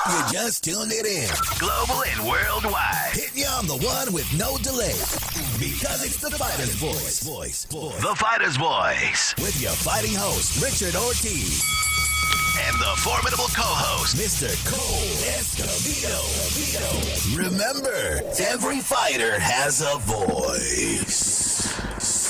You just tuned it in. Global and worldwide. Hitting you on the one with no delay. Because it's the fighter's voice. The fighter's voice. With your fighting host, Richard Ortiz. And the formidable co-host, Mr. Cole Escovedo. Remember, every fighter has a voice.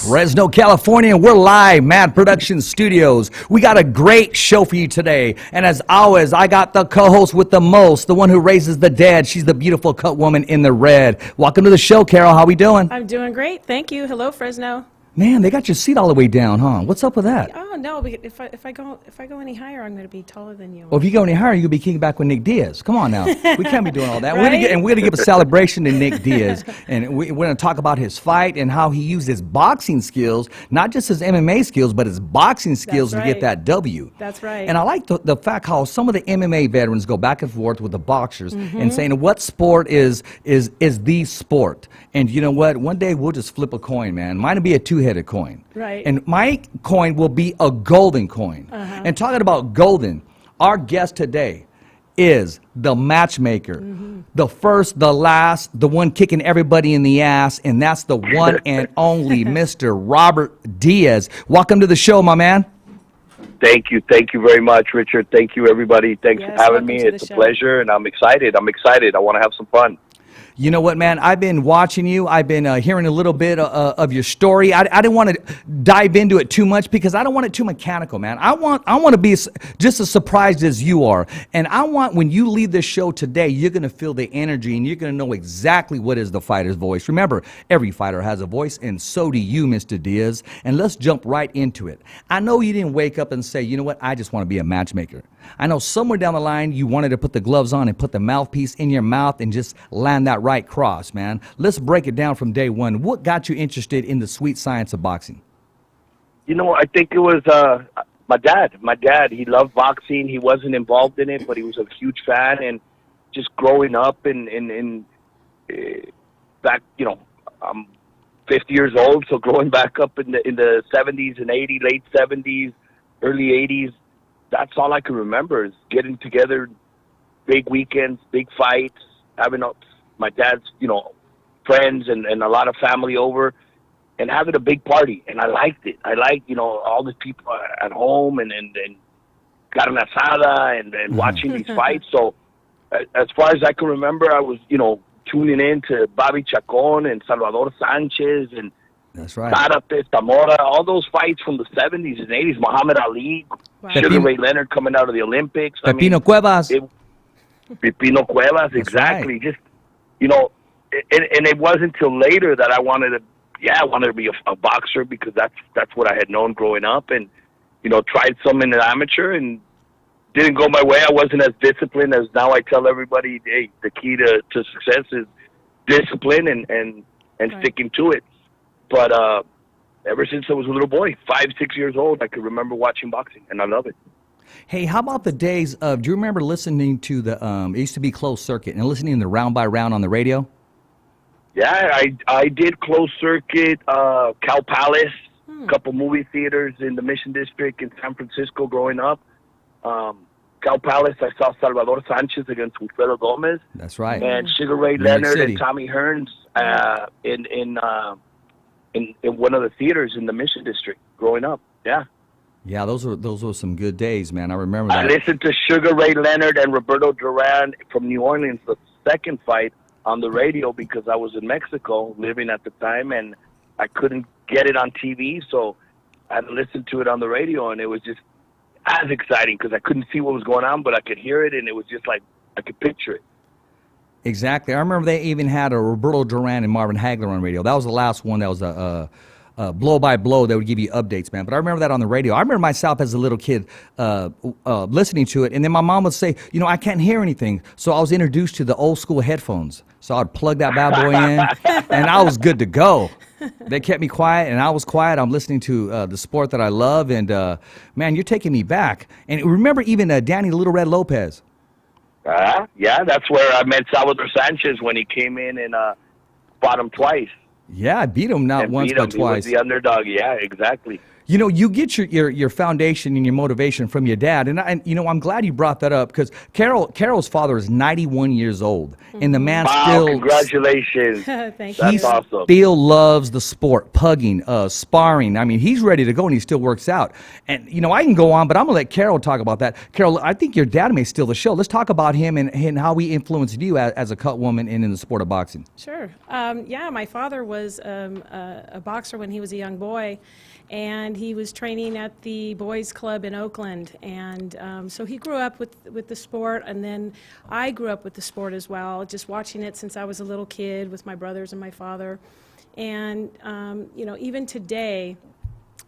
Fresno, California, we're live, Mad Production Studios. We got a great show for you today. And as always, I got the co-host with the most, the one who raises the dead. She's the beautiful CUTWOMAN in the red. Welcome to the show, Carol. How we doing? I'm doing great. Thank you. Hello, Fresno. Man, they got your seat all the way down, huh? What's up with that? Oh no! If I go any higher, I'm going to be taller than you. Well, if you go any higher, you'll be kicking back with Nick Diaz. Come on now, we can't be doing all that. Right? We're going to give a celebration to Nick Diaz, and we're going to talk about his fight and how he used his boxing skills, not just his MMA skills, but his boxing skills to get that W. That's right. And I like the fact how some of the MMA veterans go back and forth with the boxers and saying what sport is the sport. And you know what? One day we'll just flip a coin, man. Mine will be a two-headed coin. Right. And my coin will be a golden coin. And talking about golden, our guest today is the matchmaker. The first, the last, the one kicking everybody in the ass, and that's the one and only Mr. Robert Diaz. Welcome to the show, my man. Thank you very much, Richard. Thank you, everybody. Thanks for having me. It's a pleasure, and I'm excited. I want to have some fun. You know what, man? I've been watching you. I've been hearing a little bit of your story. I didn't want to dive into it too much because I don't want it too mechanical, man. I want to be just as surprised as you are. And I want when you leave this show today, you're going to feel the energy and you're going to know exactly what is the fighter's voice. Remember, every fighter has a voice, and so do you, Mr. Diaz. And let's jump right into it. I know you didn't wake up and say, you know what, I just want to be a matchmaker. I know somewhere down the line you wanted to put the gloves on and put the mouthpiece in your mouth and just land that right cross, man. Let's break it down from day one. What got you interested in the sweet science of boxing? You know, I think it was my dad. My dad, he loved boxing. He wasn't involved in it, but he was a huge fan. And just growing up in back, you know, I'm 50 years old, so growing back up in the 70s and 80s, late 70s, early 80s, that's all I can remember is getting together, big weekends, big fights, having my dad's, you know, friends and a lot of family over and having a big party. And I liked it. I liked, you know, all the people at home and carne asada and watching these fights. So as far as I can remember, I was, you know, tuning in to Bobby Chacon and Salvador Sanchez and that's right. Zárate, Zamora, all those fights from the 70s and 80s, Muhammad Ali, Sugar Ray Leonard coming out of the Olympics. Pepino Cuevas. Pepino Cuevas, exactly. Right. Just, you know, and it wasn't until later that I wanted to be a boxer because that's what I had known growing up and, you know, tried some in the amateur and didn't go my way. I wasn't as disciplined as now I tell everybody, hey, the key to success is discipline and right. Sticking to it. But ever since I was a little boy, 5, 6 years old, I could remember watching boxing, and I love it. Hey, how about the days of, do you remember listening to the, it used to be closed circuit, and listening to Round by Round on the radio? Yeah, I did closed circuit, Cow Palace, a couple movie theaters in the Mission District in San Francisco growing up. Cow Palace, I saw Salvador Sanchez against Wilfredo Gomez. That's right. And Sugar Ray Leonard and Tommy Hearns in one of the theaters in the Mission District growing up. Yeah. Yeah, those were some good days, man. I remember that. I listened to Sugar Ray Leonard and Roberto Duran from New Orleans, the second fight, on the radio because I was in Mexico living at the time and I couldn't get it on TV, so I had to listen to it on the radio, and it was just as exciting because I couldn't see what was going on, but I could hear it, and it was just like I could picture it. Exactly. I remember they even had a Roberto Duran and Marvin Hagler on radio. That was the last one that was a blow by blow. They would give you updates, man. But I remember that on the radio. I remember myself as a little kid listening to it, and then my mom would say, you know, I can't hear anything. So I was introduced to the old school headphones. So I'd plug that bad boy in, and I was good to go. They kept me quiet, and I was quiet. I'm listening to the sport that I love, and, man, you're taking me back. And remember even Danny Little Red Lopez. Yeah, that's where I met Salvador Sanchez when he came in and fought him twice. Yeah, I beat him not once but twice. He was the underdog. Yeah, exactly. You know, you get your foundation and your motivation from your dad, and you know, I'm glad you brought that up because Carol's father is 91 years old, and the man still congratulations. Thank That's you. awesome. still loves the sport, pugging, sparring. I mean, he's ready to go and he still works out. And you know, I can go on, but I'm gonna let Carol talk about that. Carol, I think your dad may steal the show. Let's talk about him and how he influenced you as a cut woman and in the sport of boxing. Sure. Yeah, my father was a boxer when he was a young boy, and he was training at the boys' club in Oakland. And so he grew up with the sport, and then I grew up with the sport as well, just watching it since I was a little kid with my brothers and my father. And, you know, even today,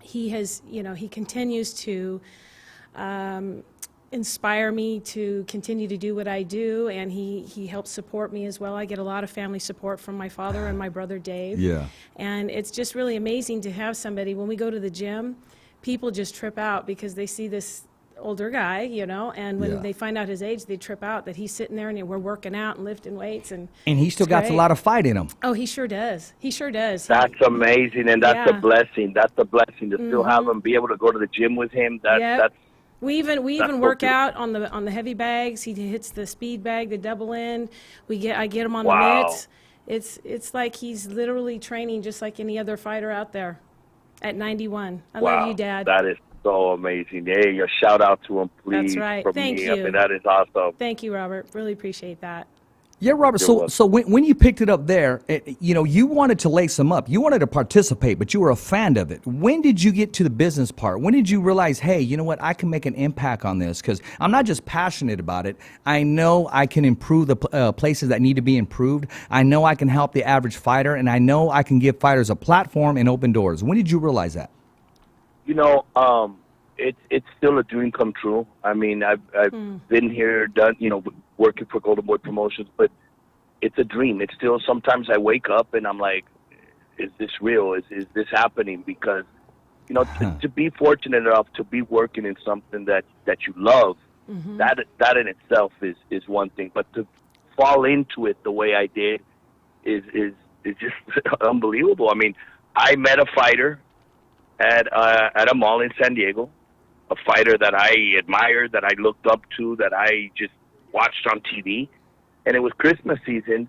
he has, you know, he continues to inspire me to continue to do what I do, and he helps support me as well. I get a lot of family support from my father and my brother Dave. Yeah. And it's just really amazing to have somebody, when we go to the gym, people just trip out because they see this older guy, you know, and when Yeah. they find out his age, they trip out that he's sitting there and we're working out and lifting weights. And he still it's got a great. lot of fight in him. Oh, he sure does. He sure does. That's amazing, and that's a Yeah. blessing. That's a blessing to still have him, be able to go to the gym with him. Yep. That's We even so work cool. out on the heavy bags. He hits the speed bag, the double end. I get him on Wow. the mitts. It's like he's literally training just like any other fighter out there at 91. I love you, Dad. That is so amazing. Hey, a shout out to him, please. That's right. From Thank me. I you. mean, that is awesome. Thank you, Robert. Really appreciate that. Yeah, Robert. You're So, welcome. so when you picked it up there, you know, you wanted to lace them up. You wanted to participate, but you were a fan of it. When did you get to the business part? When did you realize, hey, you know what, I can make an impact on this? Because I'm not just passionate about it. I know I can improve the places that need to be improved. I know I can help the average fighter, and I know I can give fighters a platform and open doors. When did you realize that? You know, it's still a dream come true. I mean, I've been here, done, you know, working for Golden Boy Promotions, but it's a dream. It's still, sometimes I wake up and I'm like, is this real? Is this happening? Because, you know, to be fortunate enough to be working in something that you love, that in itself is one thing. But to fall into it the way I did is just unbelievable. I mean, I met a fighter at a mall in San Diego, a fighter that I admired, that I looked up to, that I just watched on TV. And it was Christmas season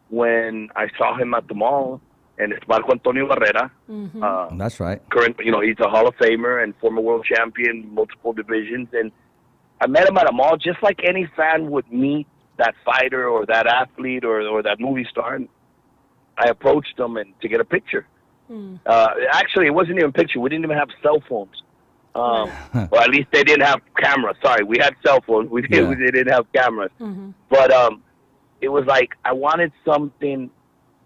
when I saw him at the mall, and it's Marco Antonio Barrera. That's right. Current, you know, he's a Hall of Famer and former world champion, multiple divisions. And I met him at a mall just like any fan would meet that fighter or that athlete or that movie star. And I approached him to get a picture. Actually, it wasn't even a picture. We didn't even have cell phones. Or at least they didn't have cameras. Sorry, we had cell phones. They didn't have cameras. But it was like I wanted something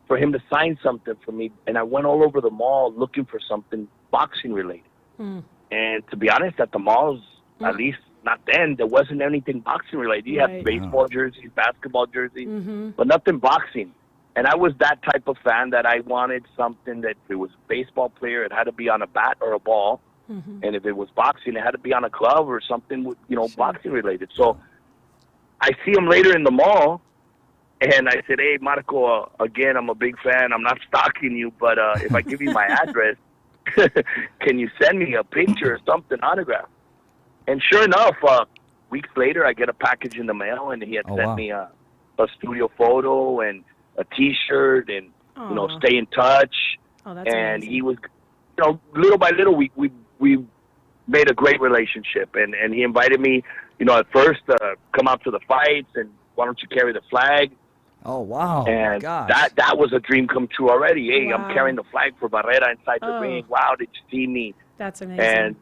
for him to sign something for me, and I went all over the mall looking for something boxing related. And to be honest, at the malls, at least not then, there wasn't anything boxing related. You had baseball jerseys, basketball jerseys, but nothing boxing. And I was that type of fan that I wanted something that if it was a baseball player, it had to be on a bat or a ball. And if it was boxing, it had to be on a glove or something, you know, boxing related. So I see him later in the mall, and I said, hey, Marco, again, I'm a big fan. I'm not stalking you, but if I give you my address, can you send me a picture or something, autograph? And sure enough, weeks later, I get a package in the mail, and he had sent me a studio photo and a T-shirt and, you know, stay in touch. Oh, that's and amazing. he was, you know, little by little, we made a great relationship. And he invited me, you know, at first come out to the fights and why don't you carry the flag? Oh, wow. And gosh. that was a dream come true already. Hey, Wow. I'm carrying the flag for Barrera inside the ring. Wow, did you see me? That's amazing. And,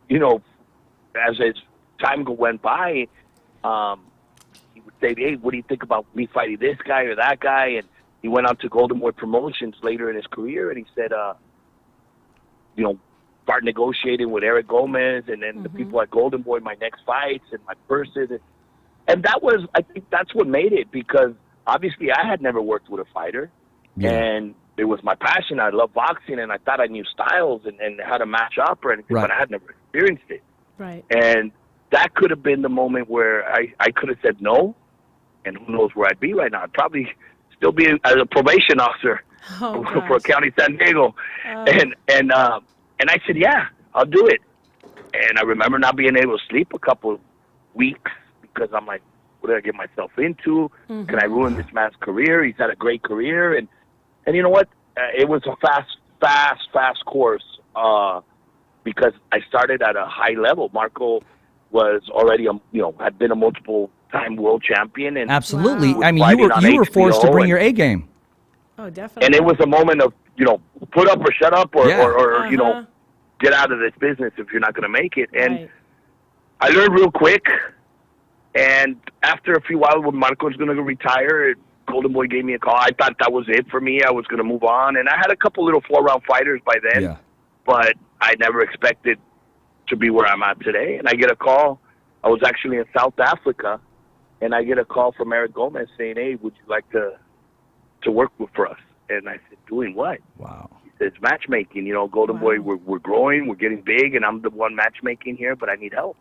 you know, as time went by, he would say, hey, what do you think about me fighting this guy or that guy? And he went on to Golden Boy Promotions later in his career, and he said, you know, start negotiating with Eric Gomez and then the people at Golden Boy, my next fights and my purses. And that was, I think that's what made it, because obviously I had never worked with a fighter. Yeah. And it was my passion. I love boxing, and I thought I knew styles and how to match up or anything, but I had never experienced it. Right. And that could have been the moment where I could have said no, and who knows where I'd be right now. I'd probably still be as a probation officer for County San Diego. And I said, yeah, I'll do it. And I remember not being able to sleep a couple weeks because I'm like, what did I get myself into? Can I ruin this man's career? He's had a great career. And you know what? It was a fast course because I started at a high level. Marco was already, had been a multiple-time world champion. And absolutely. Wow. I mean, you were forced to bring your A game. Oh, definitely. And it was a moment of, put up or shut up or get out of this business if you're not going to make it. And I learned real quick. And after a few while, when Marco was going to retire, Golden Boy gave me a call. I thought that was it for me. I was going to move on. And I had a couple little 4-round fighters by then. But I never expected to be where I'm at today. And I get a call. I was actually in South Africa. And I get a call from Eric Gomez saying, hey, would you like to work for us? And I said, doing what? Wow. He says, matchmaking. Golden Boy, we're growing, we're getting big, and I'm the one matchmaking here, but I need help.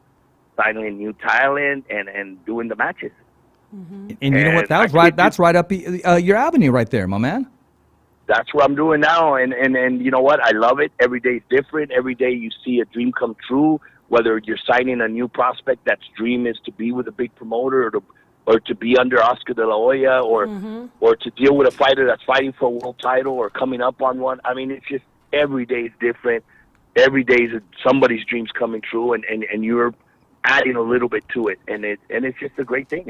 Signing new talent and doing the matches. And you know what? That's right up your avenue right there, my man. That's what I'm doing now. And you know what? I love it. Every day is different. Every day you see a dream come true, whether you're signing a new prospect that's dream is to be with a big promoter or to be under Oscar de la Hoya or to deal with a fighter that's fighting for a world title or coming up on one. I mean, it's just every day is different. Every day is somebody's dreams coming true, and you're adding a little bit to it, and it's just a great thing.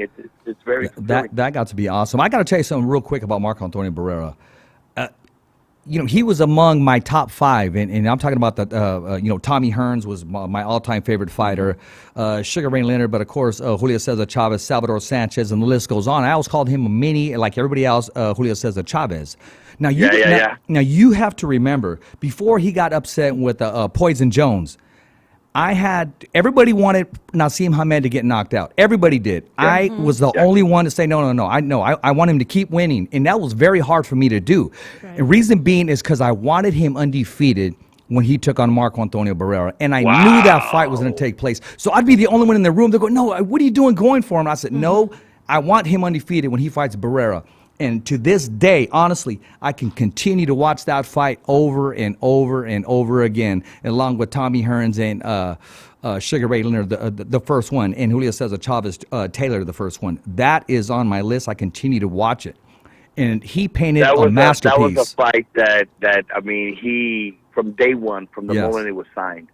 It's very that got to be awesome. I got to tell you something real quick about Marco Antonio Barrera. He was among my top 5, and I'm talking about the, Tommy Hearns was my all-time favorite fighter, Sugar Ray Leonard, but of course, Julio Cesar Chavez, Salvador Sanchez, and the list goes on. I always called him a mini, like everybody else, Julio Cesar Chavez. Now, Now, you have to remember, before he got upset with Poison Jones, everybody wanted Naseem Hamed to get knocked out. Everybody did. I was the only one to say, no. I want him to keep winning. And that was very hard for me to do. Right. And reason being is because I wanted him undefeated when he took on Marco Antonio Barrera. And I knew that fight was going to take place. So I'd be the only one in the room. They'll go, no, what are you doing going for him? I said, no, I want him undefeated when he fights Barrera. And to this day, honestly, I can continue to watch that fight over and over and over again, along with Tommy Hearns and Sugar Ray Leonard, the first one, and Julio Cesar Chavez Taylor, the first one. That is on my list. I continue to watch it. And he painted a masterpiece. That was a fight that I mean, he, from day one, from the moment it was signed,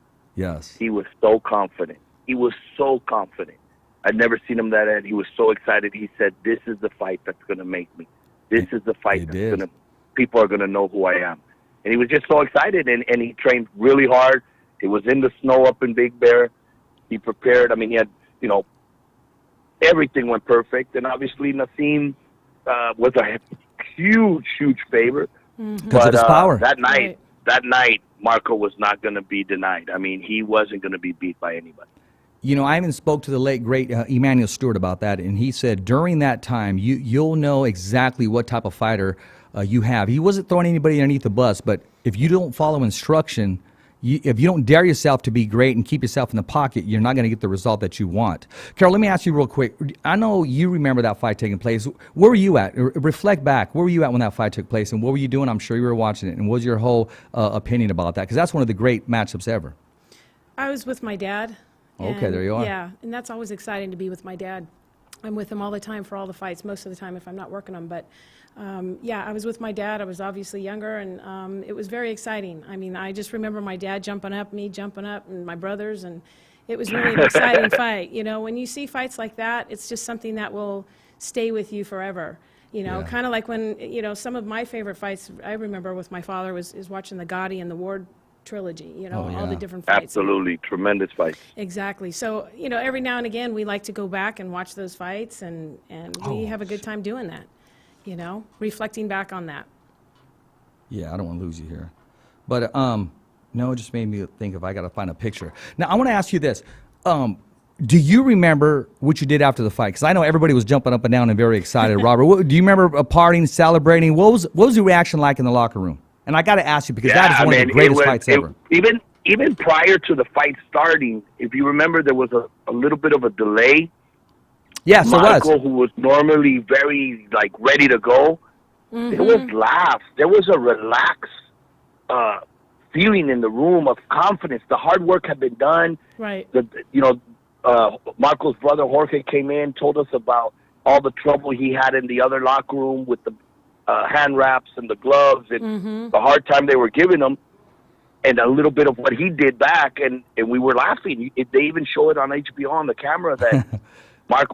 he was so confident. He was so confident. I'd never seen him that end. He was so excited. He said, this is the fight that's going to make me. This is the fight that's going to, people are going to know who I am. And he was just so excited, and he trained really hard. It was in the snow up in Big Bear. He prepared. I mean, he had, everything went perfect. And obviously Naseem was a huge favorite. Because of his power. That night, Marco was not going to be denied. I mean, he wasn't going to be beat by anybody. I even spoke to the late, great Emmanuel Stewart about that, and he said during that time, you'll know exactly what type of fighter you have. He wasn't throwing anybody underneath the bus, but if you don't follow instruction, if you don't dare yourself to be great and keep yourself in the pocket, you're not going to get the result that you want. Carol, let me ask you real quick. I know you remember that fight taking place. Where were you at? Reflect back. Where were you at when that fight took place, and what were you doing? I'm sure you were watching it. And what was your whole opinion about that? Because that's one of the great matchups ever. I was with my dad. Okay, there you are. Yeah, and that's always exciting to be with my dad. I'm with him all the time for all the fights, most of the time if I'm not working them. But, I was with my dad. I was obviously younger, and it was very exciting. I mean, I just remember my dad jumping up, me jumping up, and my brothers, and it was really an exciting fight. When you see fights like that, it's just something that will stay with you forever. Kind of like when, some of my favorite fights I remember with my father is watching the Gotti and the Ward trilogy, all the different fights. Absolutely, tremendous fights. Exactly. So, every now and again, we like to go back and watch those fights, and we have a good time doing that, reflecting back on that. Yeah, I don't want to lose you here. But, no, it just made me think if I got to find a picture. Now, I want to ask you this. Do you remember what you did after the fight? Because I know everybody was jumping up and down and very excited. Robert, do you remember partying, celebrating? What was your reaction like in the locker room? And I got to ask you, because that is one of the greatest fights ever. Even prior to the fight starting, if you remember, there was a little bit of a delay. Yes, there was. Michael, who was normally very, ready to go, there was laughs. There was a relaxed feeling in the room of confidence. The hard work had been done. Right. Marco's brother Jorge came in, told us about all the trouble he had in the other locker room with the hand wraps and the gloves and the hard time they were giving him, and a little bit of what he did back, and we were laughing. They even show it on HBO on the camera that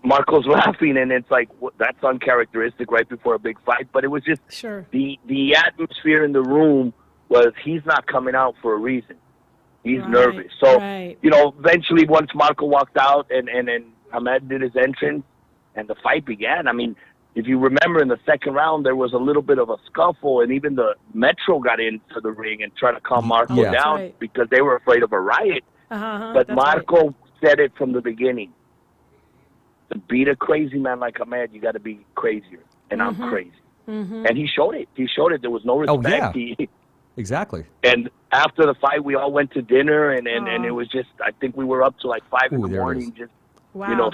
Marco's laughing, and it's like, that's uncharacteristic right before a big fight. But it was just the atmosphere in the room was, he's not coming out for a reason. He's nervous. So, eventually once Marco walked out and Hamed did his entrance and the fight began, I mean, if you remember in the second round, there was a little bit of a scuffle, and even the Metro got into the ring and tried to calm Marco down because they were afraid of a riot. But Marco said it from the beginning. To beat a crazy man like Hamed, you got to be crazier, and I'm crazy. And he showed it. He showed it. There was no respect. Oh, yeah. Exactly. And after the fight, we all went to dinner, and it was just, I think we were up to like 5 in the morning, just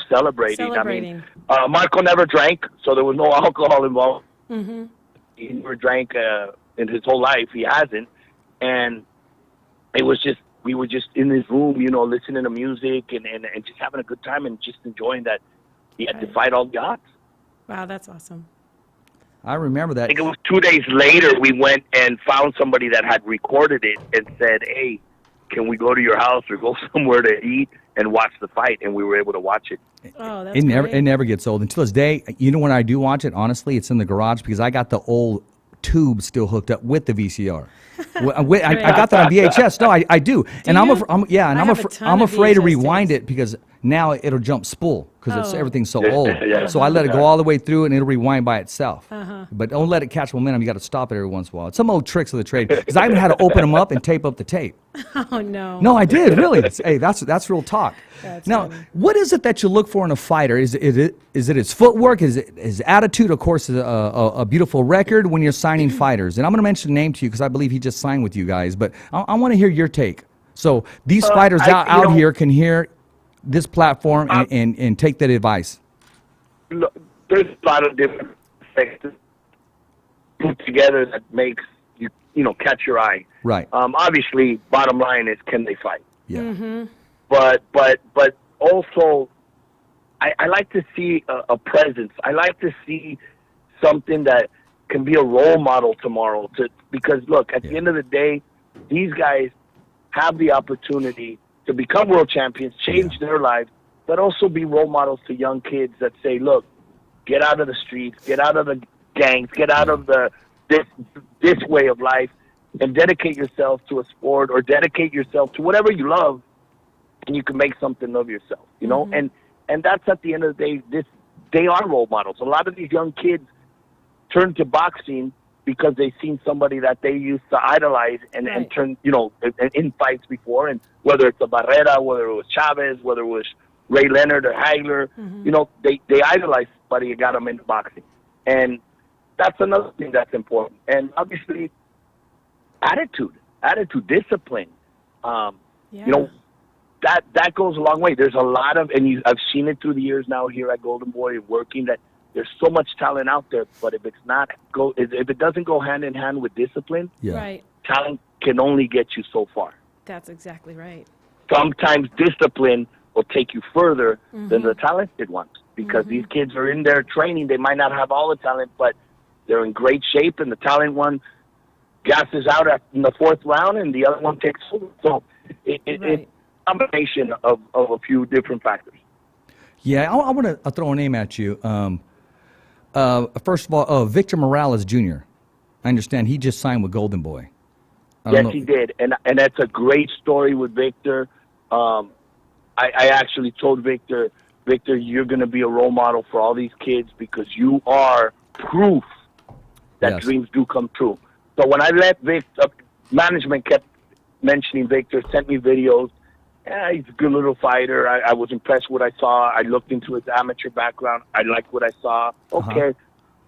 celebrating. I mean, Marco never drank, so there was no alcohol involved. He never drank in his whole life. He hasn't. And it was just, we were just in his room, listening to music and just having a good time and just enjoying that he had defied all the odds. Wow, that's awesome. I remember that. I think it was 2 days later we went and found somebody that had recorded it and said, hey, can we go to your house or go somewhere to eat and watch the fight? And we were able to watch it. Oh, that's it never gets old. Until this day, when I do watch it, honestly, it's in the garage because I got the old tube still hooked up with the VCR. I got that on VHS. No, I do. And I'm afraid to rewind it because now it'll jump spool because everything's so old. So I let it go all the way through and it'll rewind by itself. But don't let it catch momentum. You got to stop it every once in a while. It's some old tricks of the trade because I even had to open them up and tape up the tape. Oh no. No, I did really. Hey, that's real talk. Now, funny. what is it that you look for in a fighter? Is it his footwork? Is it his attitude? Of course, a beautiful record when you're signing fighters. And I'm going to mention a name to you because I believe he just signed with you guys. But I want to hear your take. So these fighters out here can hear this platform and take that advice. Look, there's a lot of different things put together that makes you catch your eye. Right. Obviously, bottom line is, can they fight? Yeah. But also, I like to see a presence. I like to see something that can be a role model tomorrow. Because look, at the end of the day, these guys have the opportunity to become world champions, change their lives, but also be role models to young kids that say, look, get out of the streets, get out of the gangs, get out of this way of life, and dedicate yourself to a sport or dedicate yourself to whatever you love, and you can make something of yourself, And that's, at the end of the day, they are role models. A lot of these young kids turn to boxing because they've seen somebody that they used to idolize and turn, in fights before, and whether it's a Barrera, whether it was Chavez, whether it was Ray Leonard or Hagler, they idolize somebody and got them into boxing. And that's another thing that's important. And obviously, attitude, discipline, that goes a long way. There's a lot of, and I've seen it through the years now here at Golden Boy working, that there's so much talent out there, but if it doesn't go hand in hand with discipline, talent can only get you so far. That's exactly right. Sometimes discipline will take you further than the talented ones, because these kids are in there training. They might not have all the talent, but they're in great shape, and the talent one gasses out in the fourth round, and the other one takes over. So it's a combination of a few different factors. Yeah, I want to throw a name at you. First of all, Victor Morales Jr. I understand he just signed with Golden Boy. Yes, he did, and that's a great story with Victor. I actually told Victor, you're going to be a role model for all these kids because you are proof that dreams do come true. So when I let Victor, management kept mentioning Victor, sent me videos. Yeah, he's a good little fighter. I was impressed with what I saw. I looked into his amateur background. I liked what I saw. Okay.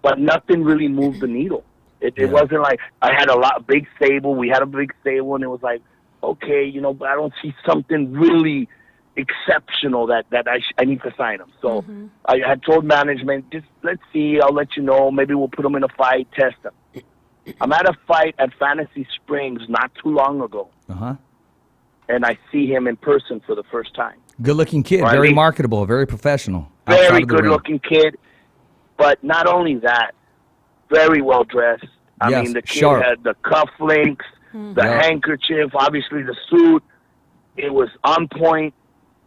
But nothing really moved the needle. It wasn't like I had big stable. We had a big stable, and it was like, okay, but I don't see something really exceptional that I need to sign him. So I had told management, just let's see. I'll let you know. Maybe we'll put him in a fight, test him. I'm at a fight at Phagnasay Springs not too long ago, and I see him in person for the first time. Good-looking kid, very marketable, very professional. Very good-looking kid, but not only that, very well-dressed. I mean, the kid had the cufflinks, the handkerchief, obviously the suit. It was on point.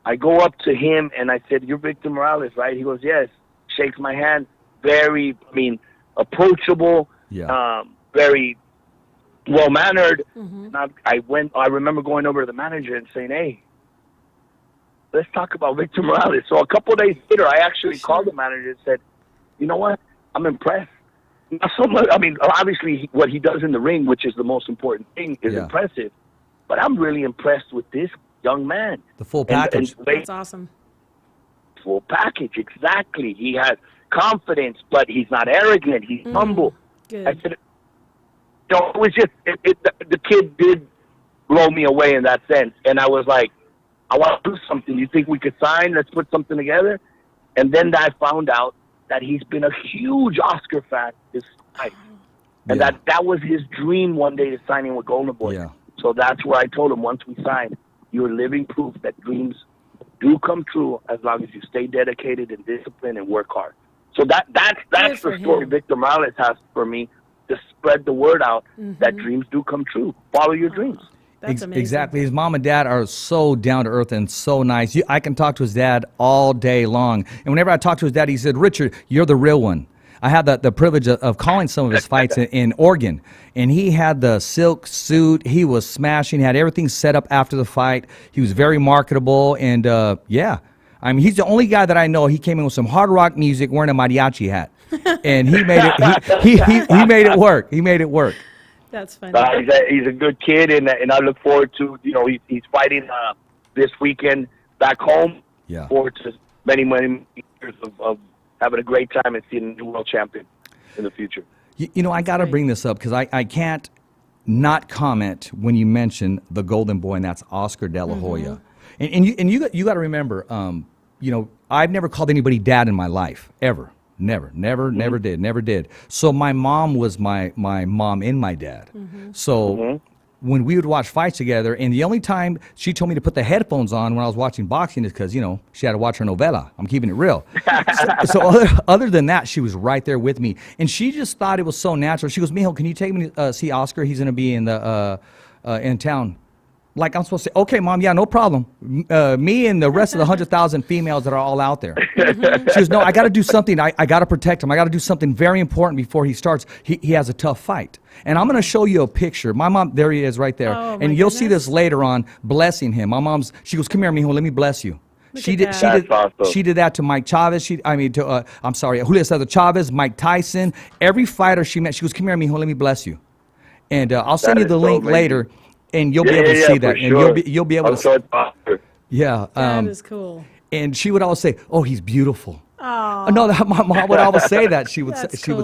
I go up to him, and I said, "You're Victor Morales, right?" He goes, "Yes." Shakes my hand. Very, approachable, very well-mannered. I remember going over to the manager and saying, "Hey, let's talk about Victor Morales." So a couple of days later, I actually called the manager and said, "You know what? I'm impressed. Not so much. I mean, obviously, what he does in the ring, which is the most important thing, is impressive. But I'm really impressed with this young man. The full package. That's awesome. Full package, exactly. He has confidence, but he's not arrogant. He's humble." Good. I said, it was just the kid did blow me away in that sense, and I was like, "I want to do something. You think we could sign? Let's put something together." And then I found out that he's been a huge Oscar fan his life, and that was his dream one day, to signing with Golden Boy. Yeah. So that's where I told him, once we signed, you're living proof that dreams do come true as long as you stay dedicated and disciplined and work hard. So that's the story Victor Morales has for me, to spread the word out that dreams do come true. Follow your dreams. That's amazing. Exactly. His mom and dad are so down to earth and so nice. I can talk to his dad all day long. And whenever I talk to his dad, he said, "Richard, you're the real one." I had the privilege of calling some of his fights in Oregon. And he had the silk suit. He was smashing. He had everything set up after the fight. He was very marketable. And, I mean, he's the only guy that I know. He came in with some hard rock music wearing a mariachi hat. And he made it. He made it work. He made it work. That's funny. He's a good kid, and I look forward to, he's fighting this weekend back home. Yeah. Forward to many, many years of having a great time and seeing a new world champion in the future. I got to bring this up because I can't not comment when you mention the Golden Boy, and that's Oscar De La Hoya. And you got to remember, I've never called anybody dad in my life, ever. Never did. So my mom was my mom and my dad. So when we would watch fights together, and the only time she told me to put the headphones on when I was watching boxing is because, she had to watch her novela. I'm keeping it real. so other than that, she was right there with me. And she just thought it was so natural. She goes, "Mijo, can you take me to see Oscar? He's going to be in in town." Like I'm supposed to say, "Okay, Mom, yeah, no problem." Me and the rest of the 100,000 females that are all out there. She goes, "No, I got to do something. I got to protect him. I got to do something very important before he starts. He has a tough fight." And I'm going to show you a picture. My mom, there he is right there. Oh, and you'll see this later on, blessing him. She goes, "Come here, mijo, let me bless you." She did that to Mike Chavez. Julio Cesar Chavez, Mike Tyson, every fighter she met. She goes, "Come here, mijo, let me bless you." And I'll send you the link later. And you'll be able to see that, sure. and you'll be able to. Yeah, that is cool. And she would always say, "Oh, he's beautiful." Oh, no, my mom would always say that. She would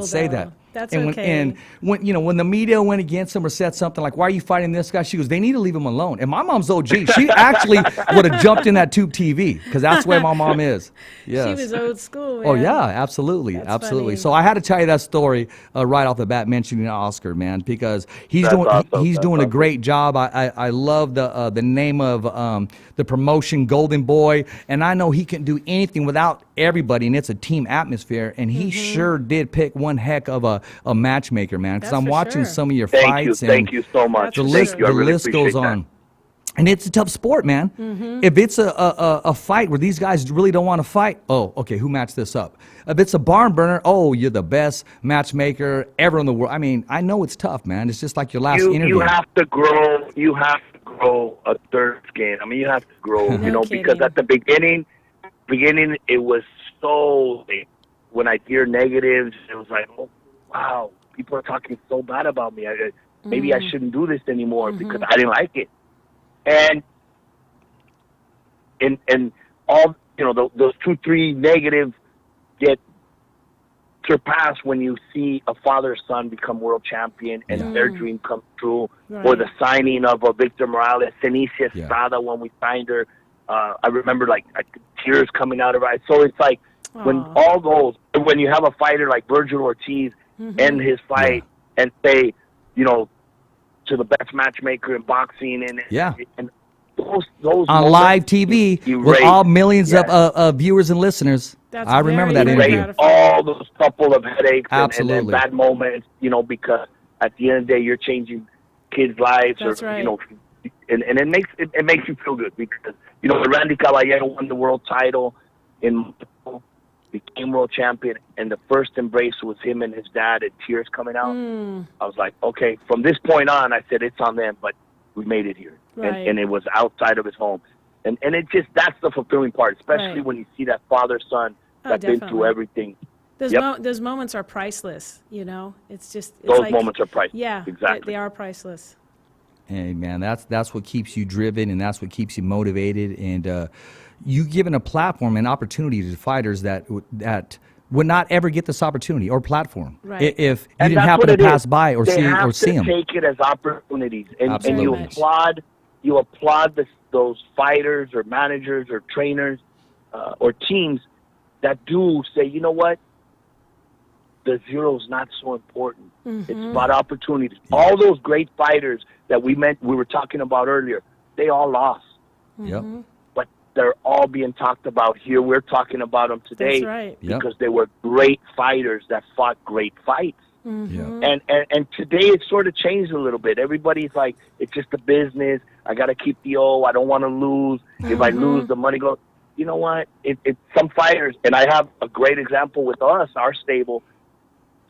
say though. that. That's and okay. When the media went against him or said something like, "Why are you fighting this guy?" She goes, "They need to leave him alone." And my mom's OG. She actually would have jumped in that tube TV because that's the way my mom is. Yes. She was old school, man. Oh yeah, absolutely. Funny. So I had to tell you that story right off the bat, mentioning Oscar, man, because he's doing a great job. I love the name of the promotion, Golden Boy, and I know he can do anything without everybody, and it's a team atmosphere. And he sure did pick one heck of a matchmaker, man. Because I'm watching some of your fights. Thank you so much. The list goes on. And it's a tough sport, man. If it's a fight where these guys really don't want to fight, oh, okay, who matched this up? If it's a barn burner, oh, you're the best matchmaker ever in the world. I mean, I know it's tough, man. It's just like your last interview. You have to grow. You have to grow a third skin. I mean, you have to grow, because at the beginning, it was so, when I hear negatives, it was like, oh, wow, people are talking so bad about me. Maybe I shouldn't do this anymore because I didn't like it. And all, those 2-3 negatives get surpassed when you see a father-son become world champion and their dream come true, or the signing of Victor Morales, Cenicia Estrada, when we signed her. I remember like tears coming out of her eyes. So it's like when you have a fighter like Virgil Ortiz end his fight and say, you know, to the best matchmaker in boxing, and those on live TV with all millions of viewers and listeners. I remember that interview. All those couple of headaches Absolutely. and bad moments, you know, because at the end of the day, you're changing kids' lives, That's right. You know, and it makes you feel good because, you know, Randy Caballero won the world title in became world champion, and the first embrace was him and his dad, and tears coming out. I was like, okay, from this point on, I said it's on them, but we made it here, and it was outside of his home, and it just, that's the fulfilling part, especially when you see that father-son that's been through everything. Those moments are priceless, you know. It's just those moments are priceless. Yeah, exactly. They are priceless. Hey man, that's what keeps you driven, and that's what keeps you motivated, and you given a platform and opportunity to fighters that would not ever get this opportunity or platform if you didn't happen to pass by or see them. Take it as opportunities, and you applaud those fighters or managers or trainers or teams that do say, you know what, the zero's not so important. It's about opportunities. All those great fighters that we were talking about earlier, they all lost. Yep. But they're all being talked about here. We're talking about them today because they were great fighters that fought great fights. And today it's sort of changed a little bit. Everybody's like, it's just a business. I got to keep the O. I don't want to lose. If I lose, the money goes. You know what? It's some fighters, and I have a great example with us, our stable.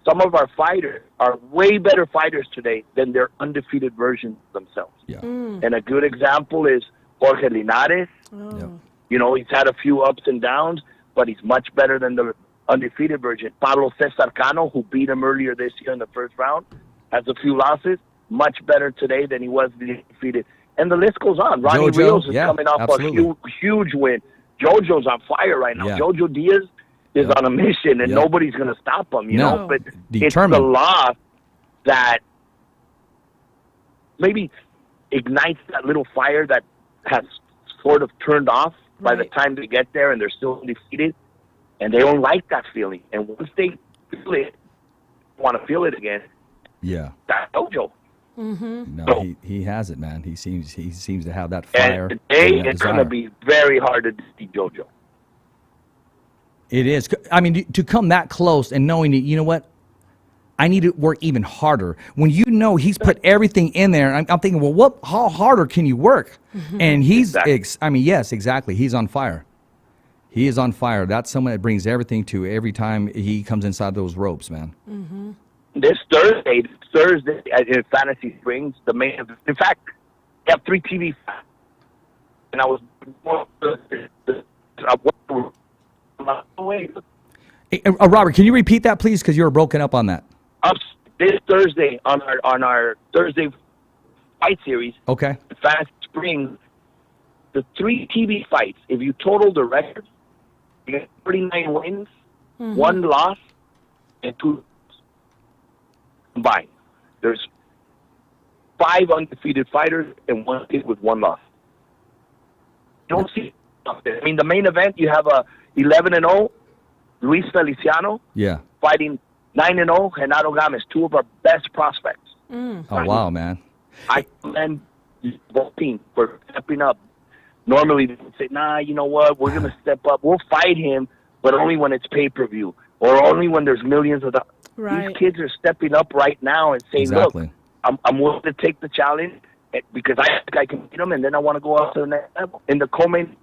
Some of our fighters are way better fighters today than their undefeated versions of themselves. Yeah. And a good example is Jorge Linares. You know, he's had a few ups and downs, but he's much better than the undefeated version. Pablo Cesar Cano, who beat him earlier this year in the first round, has a few losses, much better today than he was defeated. And the list goes on. Ronnie Rios is coming off a huge win. Jojo's on fire right now. Jojo Diaz is on a mission, and nobody's going to stop him, you know? But it's the loss that maybe ignites that little fire that has sort of turned off by the time they get there, and they're still undefeated, and they don't like that feeling. And once they feel it, want to feel it again. Yeah. That's Jojo. No, he has it, man. He seems to have that fire. And today it's going to be very hard to defeat Jojo. It is. I mean, to come that close and knowing that, you know what, I need to work even harder. When you know he's put everything in there, I'm thinking, well, how harder can you work? And he's, yes, exactly. He's on fire. He is on fire. That's someone that brings everything to every time he comes inside those ropes, man. This Thursday in Fantasy Springs, the main event. In fact, we have 3 TV, and I was Hey, Robert, can you repeat that, please? Because you were broken up on that. This Thursday on our Thursday fight series. Okay. Fantasy Springs, the 3 TV fights. If you total the records, you get 39 wins, 1 loss, and 2 combined. There's 5 undefeated fighters and 1 kid with 1 loss. You don't see. I mean, the main event, you have a 11-0 Luis Feliciano fighting 9-0 Genaro Gomez, 2 of our best prospects. Oh, wow, man. I commend both teams for stepping up. Normally, they say, nah, you know what, we're going to step up. We'll fight him, but only when it's pay-per-view or only when there's millions of dollars. These kids are stepping up right now and saying, look, I'm willing to take the challenge because I think I can beat them, and then I want to go up to the next level. In the co-main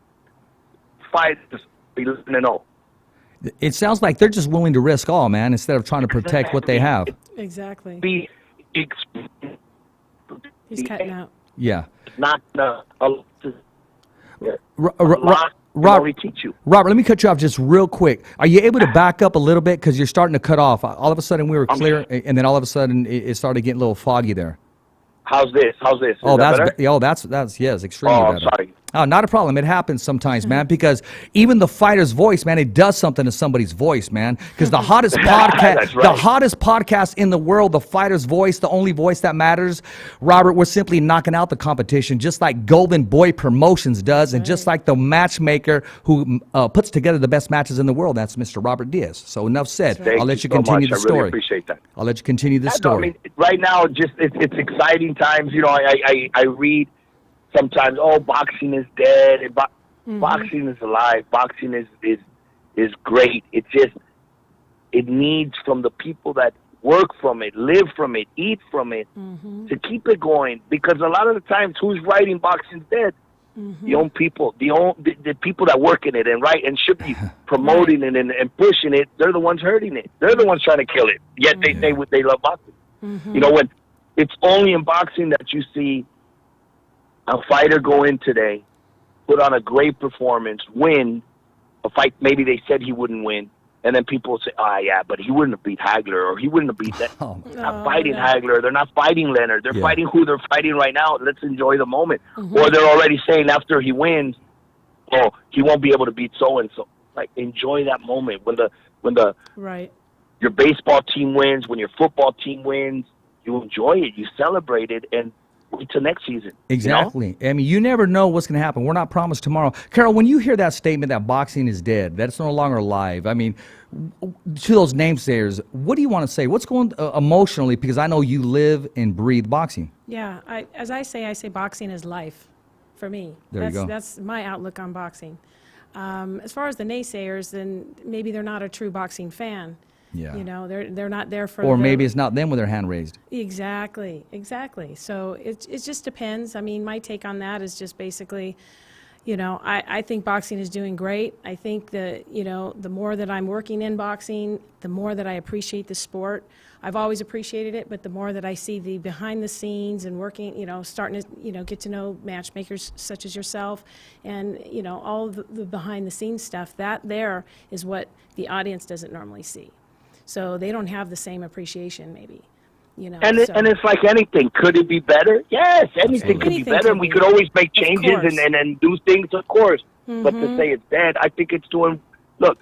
fight, 11-0. It sounds like they're just willing to risk all, man, instead of trying to protect what they have. Exactly. He's cutting out. Yeah. Not Robert, let me cut you off just real quick. Are you able to back up a little bit because you're starting to cut off? All of a sudden we were clear, and then all of a sudden it started getting a little foggy there. How's this? That's yes, extremely better. Sorry. Oh, not a problem. It happens sometimes, man, because even the fighter's voice, man, it does something to somebody's voice, man. Because the hottest podcast, the hottest podcast in the world, the fighter's voice, the only voice that matters, Robert, we're simply knocking out the competition, just like Golden Boy Promotions does, and just like the matchmaker who puts together the best matches in the world. That's Mr. Robert Diaz. So enough said. Thank I'll let you so continue much. the story. I really appreciate that. I'll let you continue the story. I mean, right now, just it's exciting times. You know, I read sometimes, oh, boxing is dead. Boxing is alive. Boxing is great. It needs from the people that work from it, live from it, eat from it, to keep it going. Because a lot of the times, who's writing boxing's dead? The own people, the people that work in it and should be promoting it and pushing it. They're the ones hurting it. They're the ones trying to kill it. Yet they love boxing. You know, when it's only in boxing that you see a fighter go in today, put on a great performance, win a fight maybe they said he wouldn't win, and then people say, oh, yeah, but he wouldn't have beat Hagler, or he wouldn't have beat that. They're not fighting Hagler. They're not fighting Leonard. They're fighting who they're fighting right now. Let's enjoy the moment. Or they're already saying after he wins, oh, he won't be able to beat so-and-so. Like, enjoy that moment. When your baseball team wins, when your football team wins, you enjoy it. You celebrate it, and wait till next season. Exactly. You know? I mean, you never know what's going to happen. We're not promised tomorrow. Carol, when you hear that statement that boxing is dead, that it's no longer alive, I mean, to those namesayers, what do you want to say? What's going emotionally? Because I know you live and breathe boxing. Yeah, as I say boxing is life for me. You go. That's my outlook on boxing. As far as the naysayers, then maybe they're not a true boxing fan. Yeah. You know, they're not there for. Or maybe it's not them with their hand raised. Exactly. So it just depends. I mean, my take on that is just basically, you know, I think boxing is doing great. I think that, you know, the more that I'm working in boxing, the more that I appreciate the sport. I've always appreciated it, but the more that I see the behind the scenes and working, you know, starting to, you know, get to know matchmakers such as yourself and, you know, all the behind the scenes stuff, that there is what the audience doesn't normally see. So they don't have the same appreciation, maybe, you know. And it's like anything. Could it be better? Yes, anything could be better, and we could always make changes and do things, of course. But to say it's dead, I think it's doing. Look,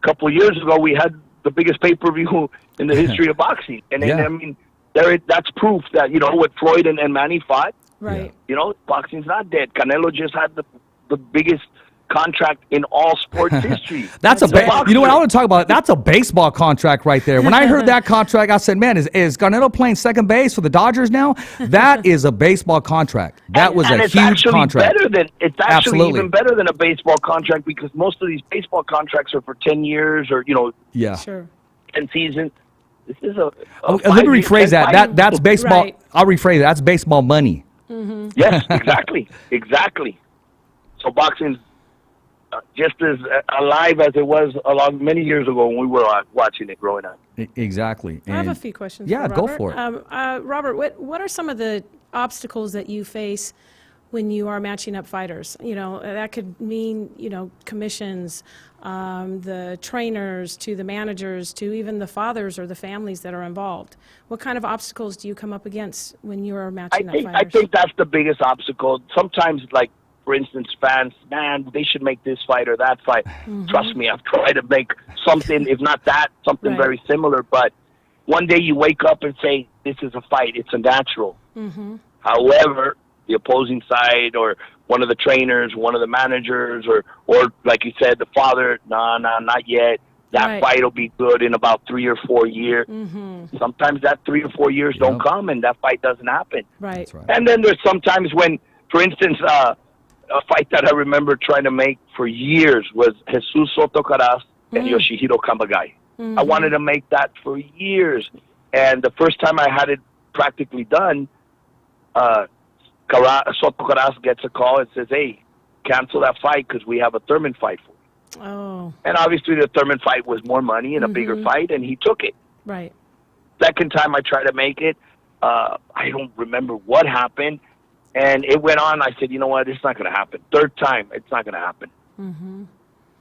a couple of years ago, we had the biggest pay-per-view in the history of boxing, and I mean, that's proof that, you know, what Floyd and Manny fought. Right. You know, boxing's not dead. Canelo just had the biggest contract in all sports history. You know what I want to talk about? That's a baseball contract right there. When I heard that contract, I said, man, is Canelo playing second base for the Dodgers now? That is a baseball contract. That was a huge contract. It's actually even better than a baseball contract, because most of these baseball contracts are for 10 years or, you know, 10 seasons. This is let me rephrase that. That's baseball. Right. I'll rephrase that. That's baseball money. Yes, exactly. So boxing's just as alive as it was many years ago when we were watching it growing up. Exactly. I have a few questions. Yeah, for Robert. go for it. Robert, what are some of the obstacles that you face when you are matching up fighters? You know, that could mean, you know, commissions, the trainers, to the managers, to even the fathers or the families that are involved. What kind of obstacles do you come up against when you are matching up fighters? I think that's the biggest obstacle. Sometimes, like, for instance, fans, man, they should make this fight or that fight. Trust me, I've tried to make something, if not that, something very similar. But one day you wake up and say, this is a fight. It's a natural. However, the opposing side or one of the trainers, one of the managers, or like you said, the father, nah, not yet. That fight will be good in about 3 or 4 years. Sometimes that 3 or 4 years don't come, and that fight doesn't happen. Right. And then there's sometimes when, for instance, a fight that I remember trying to make for years was Jesus Soto Caras and Yoshihiro Kambagai. I wanted to make that for years. And the first time I had it practically done, Soto Caras gets a call and says, hey, cancel that fight because we have a Thurman fight for you. Oh. And obviously the Thurman fight was more money and a bigger fight, and he took it. Right. Second time I tried to make it, I don't remember what happened. And it went on. I said, you know what? It's not going to happen. Third time, it's not going to happen.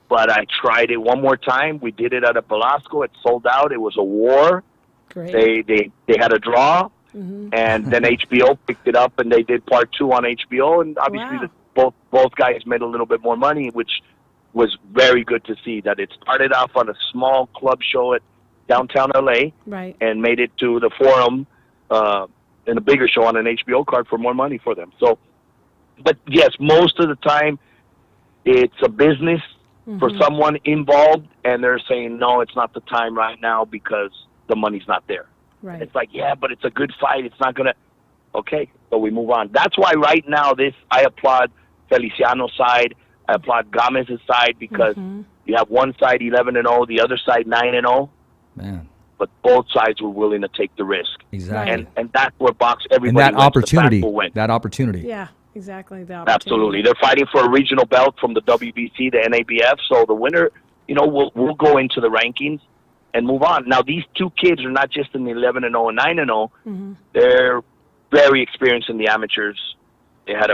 But I tried it one more time. We did it at a Velasco. It sold out. It was a war. Great. They had a draw. And then HBO picked it up, and they did part 2 on HBO. And obviously both guys made a little bit more money, which was very good to see. That it started off on a small club show at downtown LA, Right. and made it to the Forum in a bigger show on an HBO card for more money for them. So, but yes, most of the time it's a business for someone involved, and they're saying, no, it's not the time right now because the money's not there. Right. It's like, yeah, but it's a good fight. It's not going to, okay, so we move on. That's why right now I applaud Feliciano's side. I applaud Gomez's side, because you have one side 11-0, the other side 9-0. Man. But both sides were willing to take the risk. Exactly. And that's where everybody And that wins. opportunity. The fact will win. That opportunity. Yeah, exactly. The opportunity. Absolutely. They're fighting for a regional belt from the WBC, the NABF. So the winner, will go into the rankings and move on. Now, these two kids are not just in the 11-0 and 9-0. They're very experienced in the amateurs. They had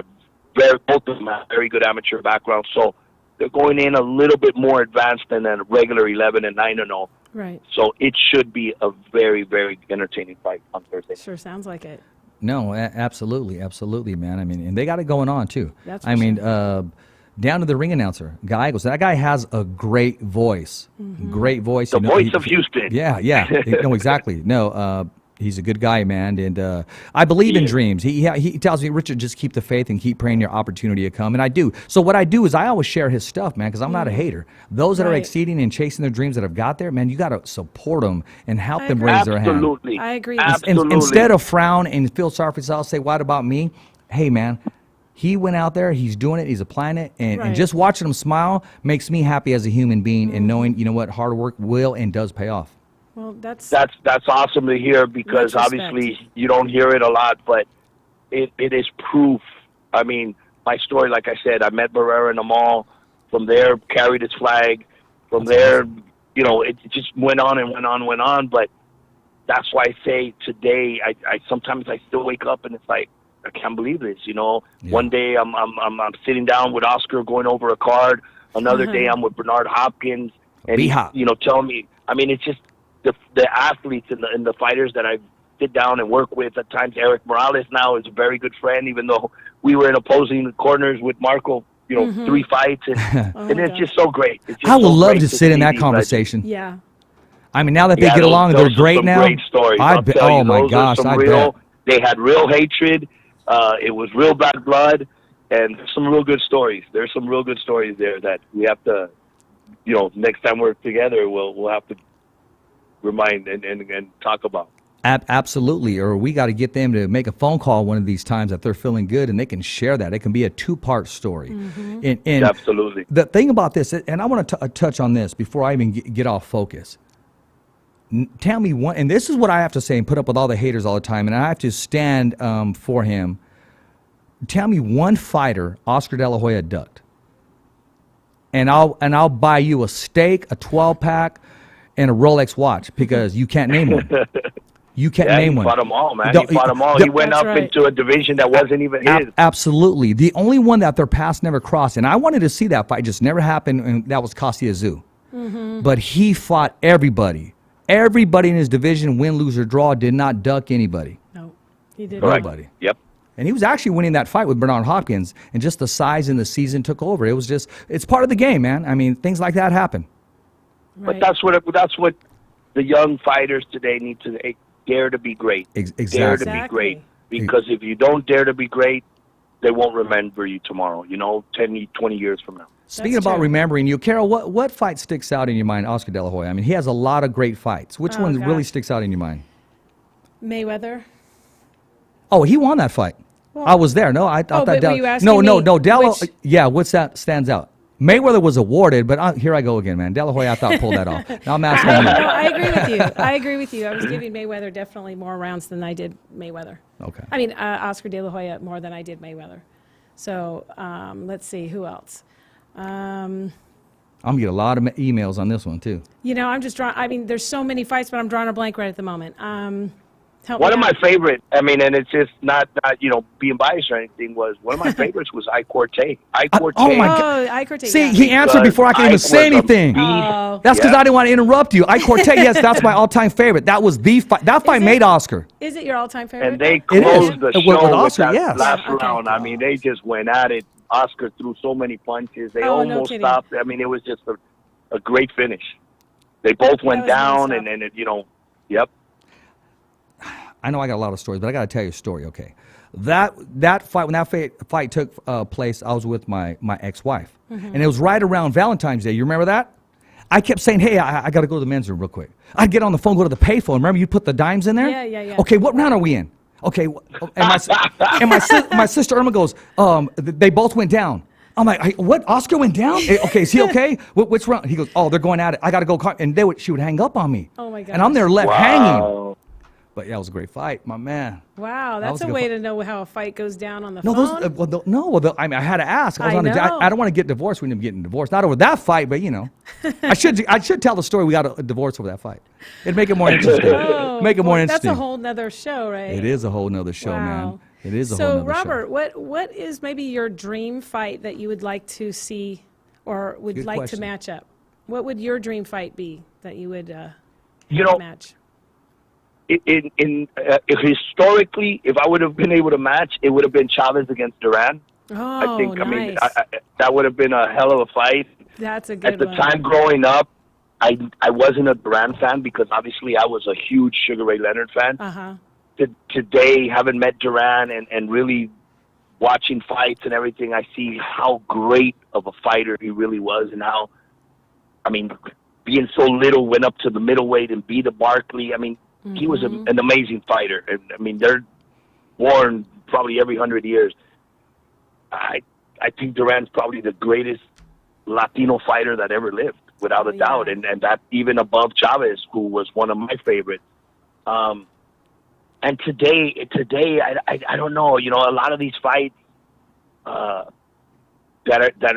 both of them have very good amateur background. So they're going in a little bit more advanced than a regular 11 and 9-0. Right. So it should be a very, very entertaining fight on Thursday. Sure sounds like it. No, absolutely, absolutely, man. I mean, and they got it going on too. That's I for mean, sure. down to the ring announcer, Gallegos. That guy has a great voice. Great voice. The voice of Houston. Yeah, yeah. No, exactly. No, he's a good guy, man, and I believe in dreams. He tells me, Richard, just keep the faith and keep praying your opportunity to come, and I do. So what I do is I always share his stuff, man, because I'm not a hater. Those that are Right. exceeding and chasing their dreams that have got there, man, you got to support them and help them raise their hand. Absolutely. I agree. Absolutely. Instead of frown and feel sorry for yourself, say, what about me? Hey, man, he went out there, he's doing it, he's applying it, and Right. just watching him smile makes me happy as a human being, and knowing, you know what, hard work will and does pay off. Well, that's That's awesome to hear, because Much respect. obviously you don't hear it a lot, but it is proof. I mean, my story, like I said, I met Barrera in the mall. From there, carried his flag. From there, it just went on and went on and went on. But that's why I say today, I sometimes I still wake up and it's like, I can't believe this. One day I'm sitting down with Oscar going over a card. Another day I'm with Bernard Hopkins, and B-Hop. telling me. I mean, it's just the athletes and the fighters that I sit down and work with. At times, Eric Morales now is a very good friend, even though we were in opposing corners with Marco. 3 fights, and it's just so great. It's just I would so love great to sit in see that these conversation. yeah. I mean, now that they Yeah, get along, those they're great some now. Great stories. I I'll bet. tell you, Oh my those are gosh, some I real, bet. They had real hatred. It was real bad blood, and some real good stories. There's some real good stories there that we have to, next time we're together, we'll have to remind and talk about. Absolutely, or we got to get them to make a phone call one of these times that they're feeling good, and they can share that. It can be a 2-part story. And Absolutely. the thing about this, and I want to touch on this before I even get off focus. Tell me one, and this is what I have to say and put up with all the haters all the time, and I have to stand for him. Tell me one fighter Oscar De La Hoya ducked, and I'll buy you a steak, a 12-pack, and a Rolex watch, because you can't name one. You can't name one. He fought them all, man. Don't- He fought them all. the- He went That's up right. into a division that wasn't even his. Absolutely. The only one that their paths never crossed, and I wanted to see that fight, just never happened, and that was Costa Azul. But he fought everybody. Everybody in his division, win, lose, or draw, did not duck anybody. No, he did. Correct. Nobody. Yep. And he was actually winning that fight with Bernard Hopkins, and just the size and the season took over. It was just, it's part of the game, man. I mean, things like that happen. Right. But that's what the young fighters today need to dare to be great. Dare to Exactly. be great. Because if you don't dare to be great, they won't remember you tomorrow, 10, 20 years from now. Speaking That's about true. remembering you, Carol, what fight sticks out in your mind, Oscar De La Hoya? I mean, he has a lot of great fights. Which Oh, one really gosh. sticks out in your mind? Mayweather. Oh, he won that fight. Well- I was there. No, I thought but that. were you asking No, me Della. which- Yeah, what's that stands out? Mayweather was awarded, but here I go again, man. De La Hoya, I thought pulled that off. Now I'm asking No, you. I agree with you. I agree with you. I was giving Mayweather definitely more rounds than I did Mayweather. Okay. I mean, Oscar De La Hoya more than I did Mayweather. So let's see, who else? I'm gonna get a lot of emails on this one too. I'm just drawing. I mean, there's so many fights, but I'm drawing a blank right at the moment. Help One me of my out. favorite, and it's just not being biased or anything, was one of my favorites was I Corte. I Corte. oh my God. Oh, I Corte. See, yeah. he answered before I could even Ike say was a anything. beast. Oh. That's because Yeah. I didn't want to interrupt you. Ike Cortez, yes, that's my all-time favorite. That was the fight. That fight it? made Oscar. Is it your all-time favorite? And they It is. closed the With show with Oscar, that yes. last Okay. round. I mean, they just went at it Oscar threw so many punches. They Oh, no almost kidding. stopped. I mean, it was just a great finish. They both went was down, nonstop. and it, you know, yep. I know I got a lot of stories, but I got to tell you a story, okay? That fight, when that fight took place, I was with my ex-wife. And it was right around Valentine's Day. You remember that? I kept saying, hey, I got to go to the men's room real quick. I'd get on the phone, go to the payphone. Remember you put the dimes in there? Yeah. Okay, what round are we in? Okay, and my sister Irma goes, they both went down. I'm like, what? Oscar went down? Okay, is he okay? Which round? He goes, oh, they're going at it. I got to go. And she would hang up on me. Oh, my And I'm there left hanging. Wow. But yeah, it was a great fight, my man. Wow, That was that's a a good way fight. to know how a fight goes down on the No, phone. I mean, I had to ask. I know. don't want to get divorced. We ended up getting divorced. Not over that fight, but you know, I should tell the story. We got a divorce over that fight. It'd make it more interesting. Oh, Make it more boy, interesting. That's a whole nother show, right? It is a whole nother show, man. It is a whole So, nother Robert, show. what is maybe your dream fight that you would like to see or would Good like question. to match up? What would your dream fight be that you would You know, match? Historically, if I would have been able to match, it would have been Chavez against Duran. Oh, I think. nice. I mean, that would have been a hell of a fight. That's a good At the one. time growing up, I wasn't a Duran fan because obviously I was a huge Sugar Ray Leonard fan. Uh-huh. Today, having met Duran and really watching fights and everything, I see how great of a fighter he really was, and how, I mean, being so little, went up to the middleweight and beat a Barkley. I mean, he was an amazing fighter. And, I mean, they're born probably every 100 years. I think Duran's probably the greatest Latino fighter that ever lived, without a doubt, and that even above Chavez, who was one of my favorites. And today, I don't know. You know, a lot of these fights that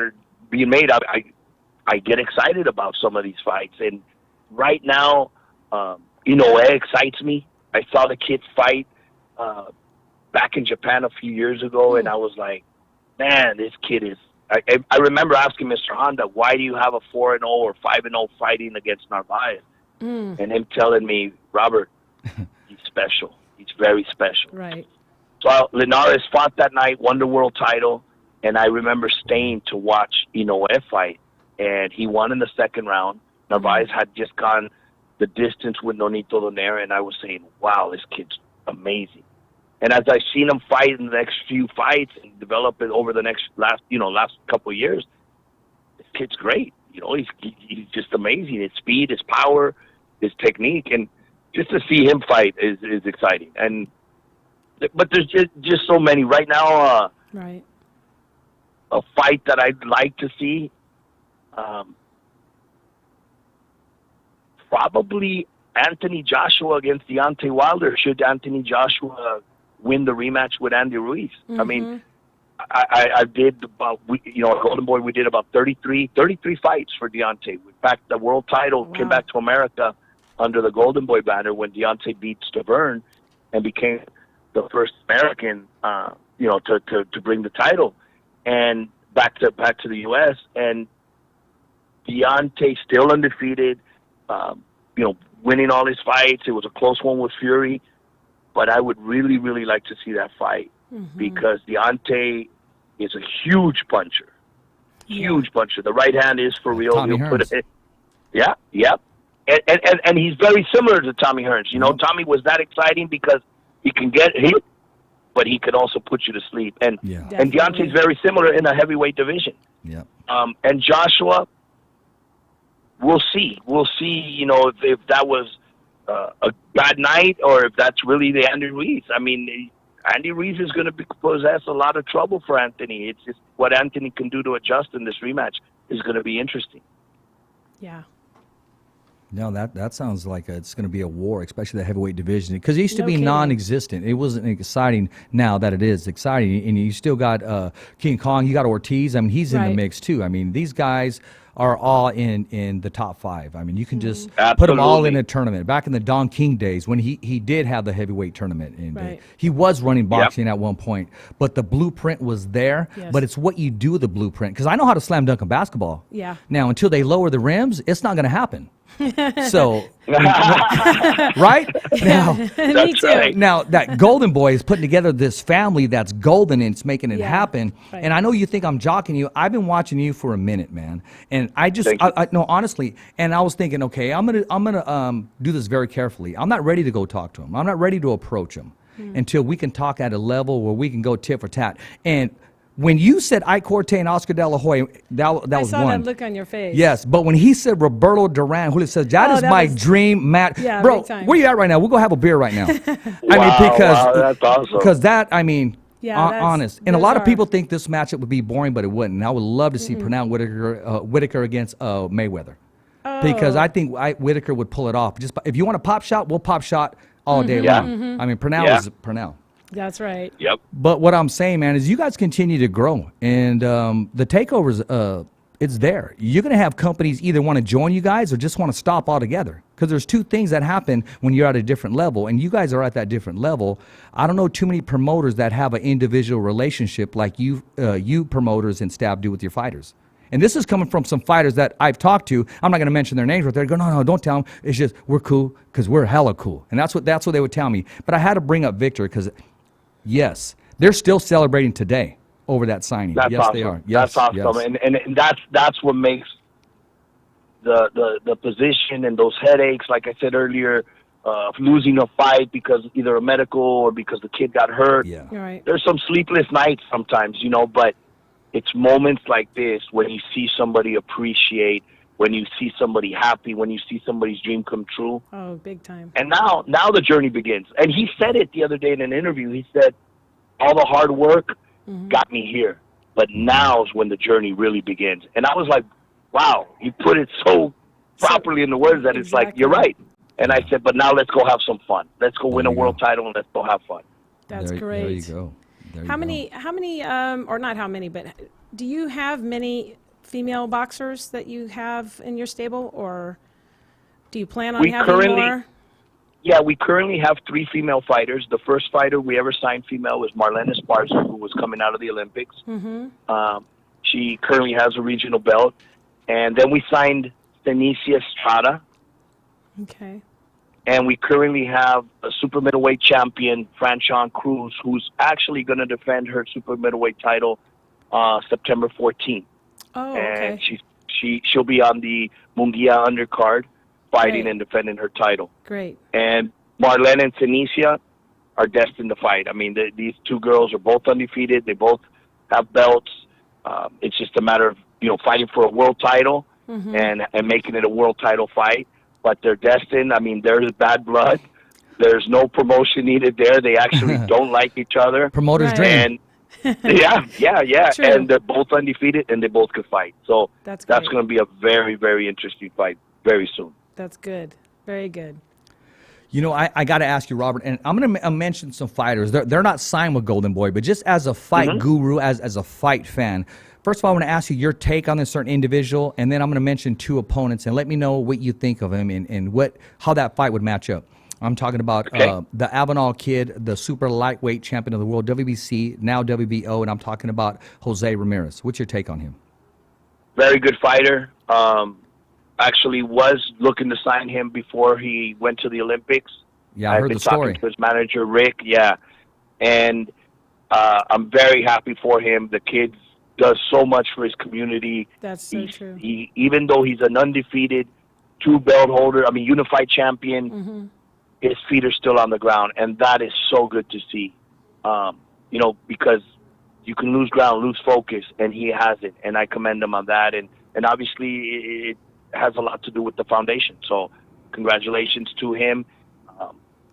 are being made, I get excited about some of these fights. And right now, Inoue excites me. I saw the kid fight back in Japan a few years ago, and I was like, man, this kid is. I remember asking Mr. Honda, why do you have a 4-0 or 5-0 fighting against Narvaez? And him telling me, Robert, he's special. He's very special. Right. So Linares fought that night, won the world title, and I remember staying to watch Inoue fight, and he won in the second round. Narvaez had just gone the distance with Nonito Donaire, and I was saying, wow, this kid's amazing. And as I've seen him fight in the next few fights and develop it over the last couple of years, this kid's great. You know, he's just amazing. His speed, his power, his technique, and just to see him fight is exciting. But there's just so many right now. Right. A fight that I'd like to see, probably Anthony Joshua against Deontay Wilder. Should Anthony Joshua win the rematch with Andy Ruiz? I mean, I did about, Golden Boy, we did about 33 fights for Deontay. In fact, the world title came back to America under the Golden Boy banner when Deontay beat Stavern and became the first American, to bring the title and back to the U.S. And Deontay still undefeated, winning all his fights. It was a close one with Fury, but I would really, really like to see that fight because Deontay is a huge puncher. Huge puncher. The right hand is for real. Tommy He'll put Hearns. it. Yeah, yep. And he's very similar to Tommy Hearns. You know, Tommy was that exciting because he can get hit, but he can also put you to sleep. And Deontay's very similar in the heavyweight division. Yeah. And Joshua, we'll see. We'll see, if that was a bad night or if that's really the Andy Ruiz. I mean, Andy Ruiz is going to possess a lot of trouble for Anthony. It's just what Anthony can do to adjust in this rematch is going to be interesting. Yeah. No, that sounds like it's going to be a war, especially the heavyweight division, because it used to No be kidding. non-existent. It wasn't exciting. Now that it is exciting, and you still got King Kong, you got Ortiz. I mean, he's in the Right. mix too. I mean, these guys are all in the top five. I mean, you can just put them all in Absolutely. a tournament. Back in the Don King days, when he did have the heavyweight tournament, and Right. he was running boxing at one point, but the blueprint was there. Yes. But it's what you do with the blueprint. Because I know how to slam dunk a basketball. Yeah. Now, until they lower the rims, it's not going to happen. So, right? Now, Me too. right. now that Golden Boy is putting together this family that's golden and it's making it Yeah, happen. right. And I know you think I'm jocking you. I've been watching you for a minute, man. And I just, Thank you. no, honestly. And I was thinking, okay, I'm gonna do this very carefully. I'm not ready to go talk to him. I'm not ready to approach him until we can talk at a level where we can go tit for tat. And when you said Ike Corte and Oscar De La Hoya, that was I saw one. that look on your face. Yes, but when he said Roberto Duran, Julio says that Oh, is that my was- dream match. Yeah, Bro, big time. where you at right now? We'll go have a beer right now. Wow, that's awesome. because that, I mean, Yeah, that's- honest. And a those lot of are- people think this matchup would be boring, but it wouldn't. And I would love to see Pernell Whitaker against Mayweather. Because I think Whitaker would pull it off. Just if you want a pop shot, we'll pop shot all day Yeah. long. I mean, Pernell Yeah. is Pernell. That's right. Yep. But what I'm saying, man, is you guys continue to grow, and the takeovers, it's there. You're going to have companies either want to join you guys or just want to stop altogether. Because there's two things that happen when you're at a different level, and you guys are at that different level. I don't know too many promoters that have an individual relationship like you promoters and staff do with your fighters. And this is coming from some fighters that I've talked to. I'm not going to mention their names, but they're going, no, don't tell them. It's just we're cool because we're hella cool, and that's what they would tell me. But I had to bring up Victor because. Yes, they're still celebrating today over that signing. That's yes, awesome. they are. Yes, that's awesome, yes. and that's what makes the position and those headaches, like I said earlier, of losing a fight because either a medical or because the kid got hurt. Yeah. You're right. There's some sleepless nights sometimes, but it's moments like this when you see somebody appreciate, when you see somebody happy, when you see somebody's dream come true. Oh, big time. And now the journey begins. And he said it the other day in an interview. He said, all the hard work got me here, but now's when the journey really begins. And I was like, wow, he put it so properly in the words that it's like, Exactly. you're right. And I said, but now let's go have some fun. Let's go win a you world go. title and let's go have fun. That's There great. you go. There you How go. many, or not how many, but do you have many female boxers that you have in your stable, or do you plan on We having currently- more? Yeah, we currently have 3 female fighters. The first fighter we ever signed female was Marlene Esparza, who was coming out of the Olympics. She currently has a regional belt. And then we signed Stenicia Estrada. Okay. And we currently have a super middleweight champion, Franchon Cruz, who's actually going to defend her super middleweight title September 14th. Oh, okay. And she'll be on the Munguia undercard, fighting Great. and defending her title. Great. And Marlene and Stenicia are destined to fight. I mean, these two girls are both undefeated. They both have belts. It's just a matter of fighting for a world title and making it a world title fight. But they're destined. I mean, there's bad blood. There's no promotion needed there. They actually don't like each other. Promoter's Right. dream. And yeah. True. And they're both undefeated, and they both could fight. So That's that's great. going to be a very, very interesting fight very soon. That's good. Very good. I got to ask you, Robert, and I'm going to mention some fighters. They're not signed with Golden Boy, but just as a fight guru, as a fight fan. First of all, I want to ask you your take on this certain individual, and then I'm going to mention 2 opponents, and let me know what you think of him and how that fight would match up. I'm talking about the Avenal kid, the super lightweight champion of the world, WBC, now WBO, and I'm talking about Jose Ramirez. What's your take on him? Very good fighter. Actually was looking to sign him before he went to the Olympics. Yeah, I heard been the story. talking to his manager, Rick, and I'm very happy for him. The kid does so much for his community. That's so true. Even though he's an undefeated 2-belt holder, unified champion, his feet are still on the ground, and that is so good to see. Because you can lose ground, lose focus, and he hasn't, and I commend him on that. And obviously, it has a lot to do with the foundation. So, congratulations to him.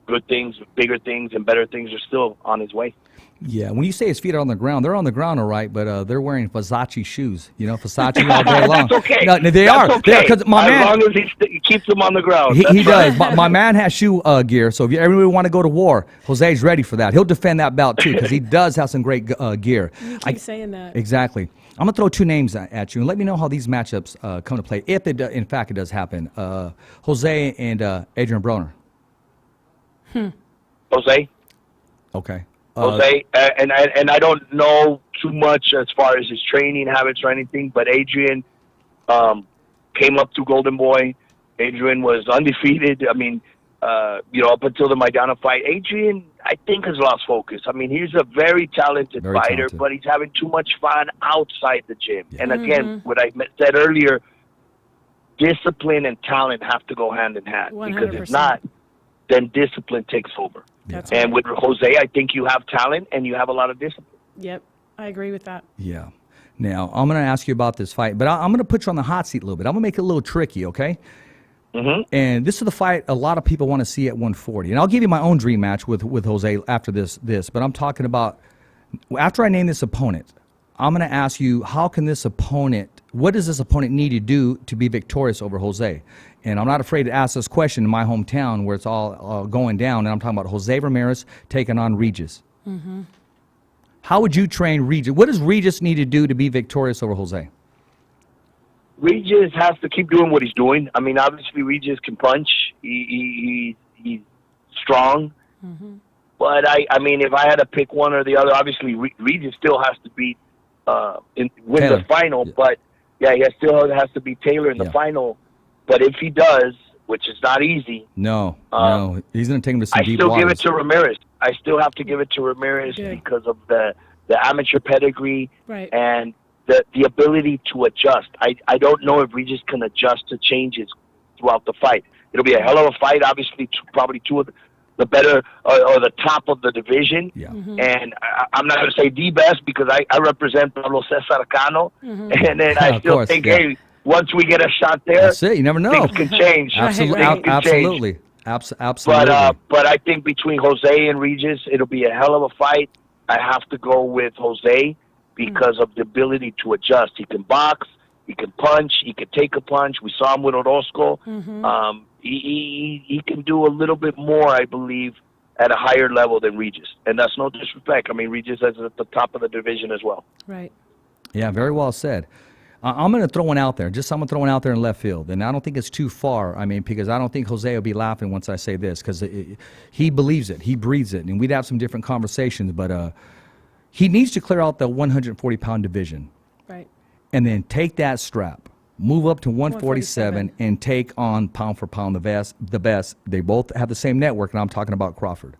Good things, bigger things, and better things are still on his way. Yeah, when you say his feet are on the ground, they're on the ground, all right, but they're wearing Versace shoes. Versace all day long. That's okay. No, they That's are. okay. Because my as man, long as he keeps them on the ground. he That's does. right. My man has shoe gear, so if you ever want to go to war, Jose's ready for that. He'll defend that belt, too, because he does have some great gear. You keep saying that. Exactly. I'm going to throw 2 names at you, and let me know how these matchups come to play, if in fact it does happen. Jose and Adrian Broner. Jose? Okay. Jose, and I don't know too much as far as his training habits or anything, but Adrian came up to Golden Boy Adrian was undefeated. I mean, up until the Maidana fight, Adrian, I think, has lost focus. I mean, he's a very talented fighter, but he's having too much fun outside the gym. Yeah. And again, what I said earlier, discipline and talent have to go hand in hand. 100%. Because if not, then discipline takes over. That's and with Jose, I think you have talent and you have a lot of discipline. Yep, I agree with that. Yeah. Now, I'm going to ask you about this fight, but I'm going to put you on the hot seat a little bit. I'm going to make it a little tricky, okay? Mm-hmm. And this is the fight a lot of people want to see at 140. And I'll give you my own dream match with Jose after this. But I'm talking about, after I name this opponent, I'm going to ask you, what does this opponent need to do to be victorious over Jose? And I'm not afraid to ask this question in my hometown where it's all going down. And I'm talking about Jose Ramirez taking on Regis. Mm-hmm. How would you train Regis? What does Regis need to do to be victorious over Jose? Regis has to keep doing what he's doing. I mean, obviously, Regis can punch. He's strong. Mm-hmm. But, I mean, if I had to pick one or the other, obviously, Regis still has to beat win the final. Yeah. But, yeah, he still has to beat Taylor in the final. But if he does, which is not easy. No, he's going to take him to some deep waters. I still give it to Ramirez. I still have to give it to Ramirez because of the amateur pedigree and the ability to adjust. I don't know if Regis can adjust to changes throughout the fight. It'll be a hell of a fight. Obviously, probably two of the better or the top of the division. Yeah. Mm-hmm. And I'm not going to say the best because I represent Pablo Cesar Cano. Mm-hmm. And then I still think, hey, once we get a shot there, that's it. You never know. Things can change. Absolutely. But I think between Jose and Regis, it'll be a hell of a fight. I have to go with Jose because of the ability to adjust. He can box, he can punch, he can take a punch. We saw him with Orozco. Mm-hmm. He can do a little bit more, I believe, at a higher level than Regis. And that's no disrespect. I mean, Regis is at the top of the division as well. Right. Yeah, very well said. I'm going to throw one out there. I'm going to throw one out there in left field. And I don't think it's too far. I mean, because I don't think Jose will be laughing once I say this because he believes it. He breathes it. And we'd have some different conversations. But he needs to clear out the 140-pound division. Right. And then take that strap, move up to 147, and take on pound for pound the best. They both have the same network, and I'm talking about Crawford.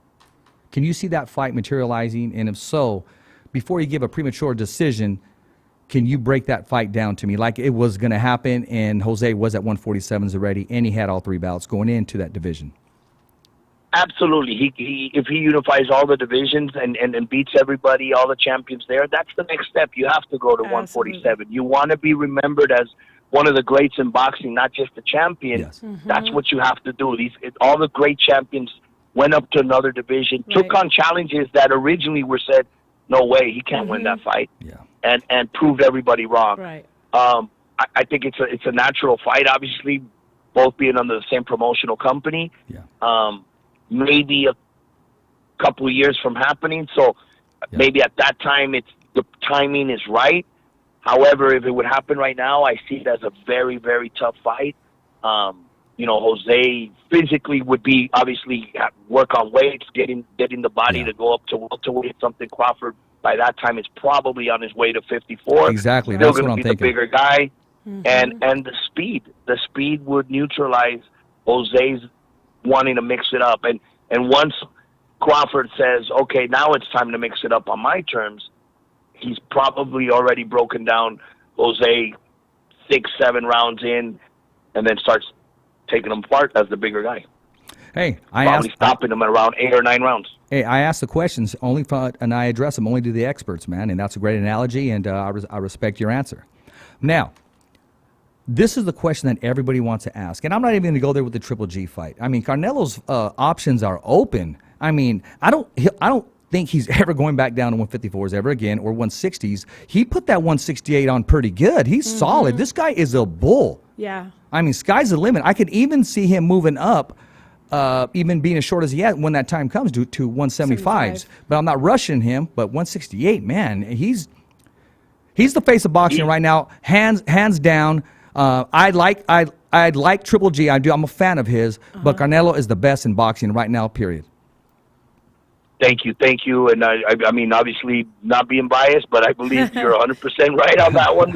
Can you see that fight materializing? And if so, before you give a premature decision, can you break that fight down to me like it was going to happen and Jose was at 147s already and he had all three bouts going into that division? Absolutely. If he unifies all the divisions and beats everybody, all the champions there, that's the next step. You have to go to 147. You want to be remembered as one of the greats in boxing, not just a champion. Yes. Mm-hmm. That's what you have to do. All the great champions went up to another division, took on challenges that originally were said, no way, he can't win that fight. Yeah. And proved everybody wrong. Right. I think it's a natural fight, obviously, both being under the same promotional company. Yeah. Maybe a couple of years from happening. So maybe at that time the timing is right. However, if it would happen right now, I see it as a very, very tough fight. Jose physically would be obviously work on weights, getting the body to go up to welterweight, something Crawford by that time is probably on his way to 54. Exactly. Still That's what I'm be thinking. The bigger guy. Mm-hmm. And the speed would neutralize Jose's wanting to mix it up. And once Crawford says, okay, now it's time to mix it up on my terms, he's probably already broken down Jose 6-7 rounds in and then starts taking him apart as the bigger guy. Hey, stopping him at around 8 or 9 rounds. Hey, I ask the questions and I address them only to the experts, man, and that's a great analogy, and I respect your answer. Now, this is the question that everybody wants to ask, and I'm not even going to go there with the Triple G fight. I mean, Canelo's options are open. I mean, I don't think he's ever going back down to 154s ever again or 160s. He put that 168 on pretty good. He's solid. This guy is a bull. Yeah. I mean, sky's the limit. I could even see him moving up, even being as short as he is when that time comes to 175s. But I'm not rushing him. But 168, man, he's the face of boxing right now, hands down. I'd like Triple G. I do. I'm a fan of his. But Canelo is the best in boxing right now. Period. Thank you. And I mean, obviously not being biased, but I believe you're 100% right on that one.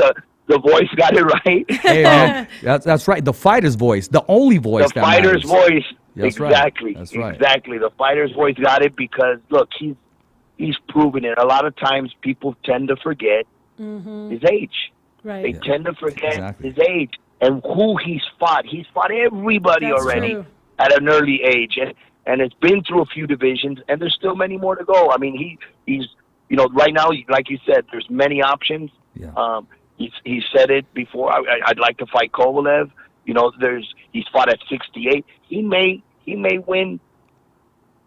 the voice got it right. Hey, man, that's right. The fighter's voice, the only voice. The fighter's voice. That's exactly. Right. That's right. Exactly. The fighter's voice got it because look, he's proven it. A lot of times people tend to forget his age. Right. They tend to forget his age and who he's fought. He's fought everybody already at an early age, and it's been through a few divisions, and there's still many more to go. I mean, he's right now, like you said, there's many options. Yeah. He said it before. I'd like to fight Kovalev. He's fought at 68. He may win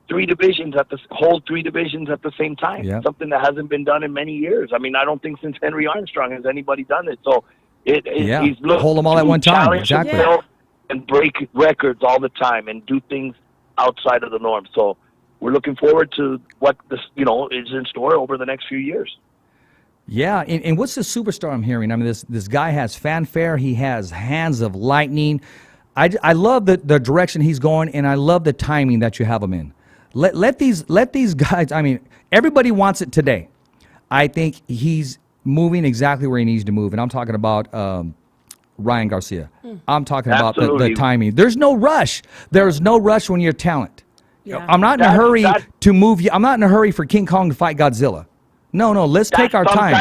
three divisions at the same time. Yeah. Something that hasn't been done in many years. I mean, I don't think since Henry Armstrong has anybody done it. So he's looking hold them all to at one time. challenge Exactly. himself and break records all the time and do things outside of the norm. So we're looking forward to what is in store over the next few years. Yeah, and what's the superstar I'm hearing? I mean, this guy has fanfare. He has hands of lightning. I love the direction he's going, and I love the timing that you have him in. Let these guys. I mean, everybody wants it today. I think he's moving exactly where he needs to move, and I'm talking about Ryan Garcia. I'm talking about the timing. There's no rush. There's no rush when you're talent. Yeah. I'm not in a hurry to move you. I'm not in a hurry for King Kong to fight Godzilla. No, let's take our time.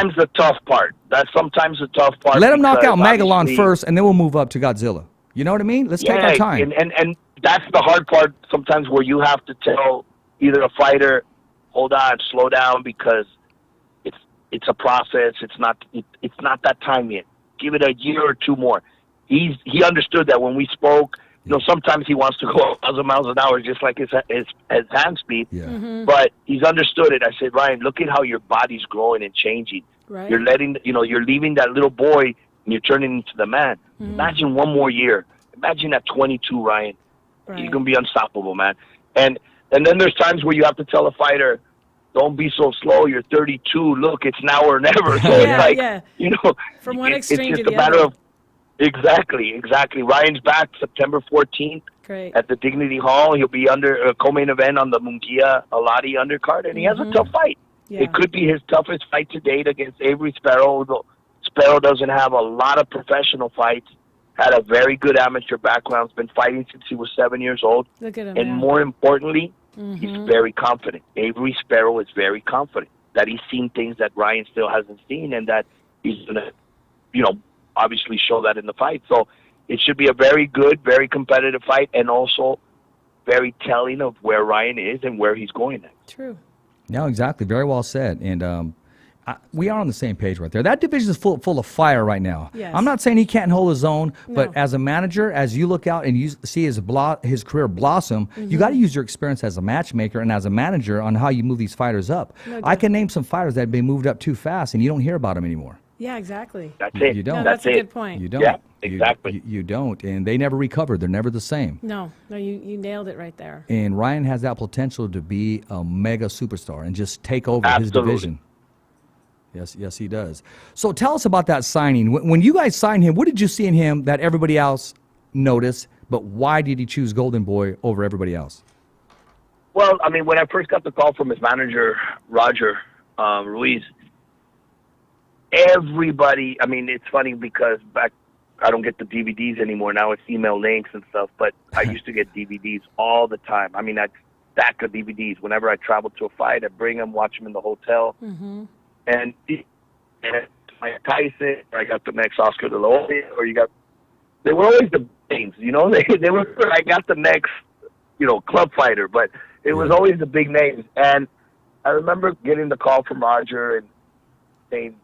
That's sometimes the tough part. Let him knock out Megalon first, and then we'll move up to Godzilla. You know what I mean? Let's take our time. And that's the hard part sometimes, where you have to tell either a fighter, hold on, slow down, because it's a process. It's not that time yet. Give it a year or two more. He understood that when we spoke. Sometimes he wants to go 1,000 miles an hour, just like his hand speed. Yeah. But he's understood it. I said, Ryan, look at how your body's growing and changing. Right. You're you're leaving that little boy and you're turning into the man. Imagine one more year. Imagine at 22, Ryan. Right. You're gonna be unstoppable, man. And then there's times where you have to tell a fighter, don't be so slow. You're 32. Look, it's now or never. So it's like, from one extreme it's to just the a matter other. of. Exactly. Ryan's back September 14th at the Dignity Hall. He'll be under a co-main event on the Munguia Alati undercard, and he has a tough fight. Yeah. It could be his toughest fight to date against Avery Sparrow. Sparrow doesn't have a lot of professional fights, had a very good amateur background, has been fighting since he was 7 years old. Look at him, and more importantly, he's very confident. Avery Sparrow is very confident that he's seen things that Ryan still hasn't seen, and that he's going to, obviously show that in the fight. So it should be a very good, very competitive fight, and also very telling of where Ryan is and where he's going next. True. No, exactly. Very well said. And we are on the same page right there. That division is full of fire right now. Yes. I'm not saying he can't hold his own, but as a manager, as you look out and you see his career blossom, you got to use your experience as a matchmaker and as a manager on how you move these fighters up. I can name some fighters that have been moved up too fast, and you don't hear about them anymore. Yeah, exactly. That's it. You don't. No, that's a good point. You don't. Yeah, exactly. You don't. And they never recover. They're never the same. No, you nailed it right there. And Ryan has that potential to be a mega superstar and just take over his division. Yes, he does. So tell us about that signing. When you guys signed him, what did you see in him that everybody else noticed, but why did he choose Golden Boy over everybody else? Well, I mean, when I first got the call from his manager, Roger Ruiz, everybody, I mean, it's funny because back, I don't get the DVDs anymore. Now it's email links and stuff, but I used to get DVDs all the time. I mean, I'd stack of DVDs. Whenever I traveled to a fight, I'd bring them, watch them in the hotel. And Mike Tyson, or I got the next Oscar De La Hoya, or they were always the names, they were, I got the next, club fighter, but it was always the big names. And I remember getting the call from Roger and saying,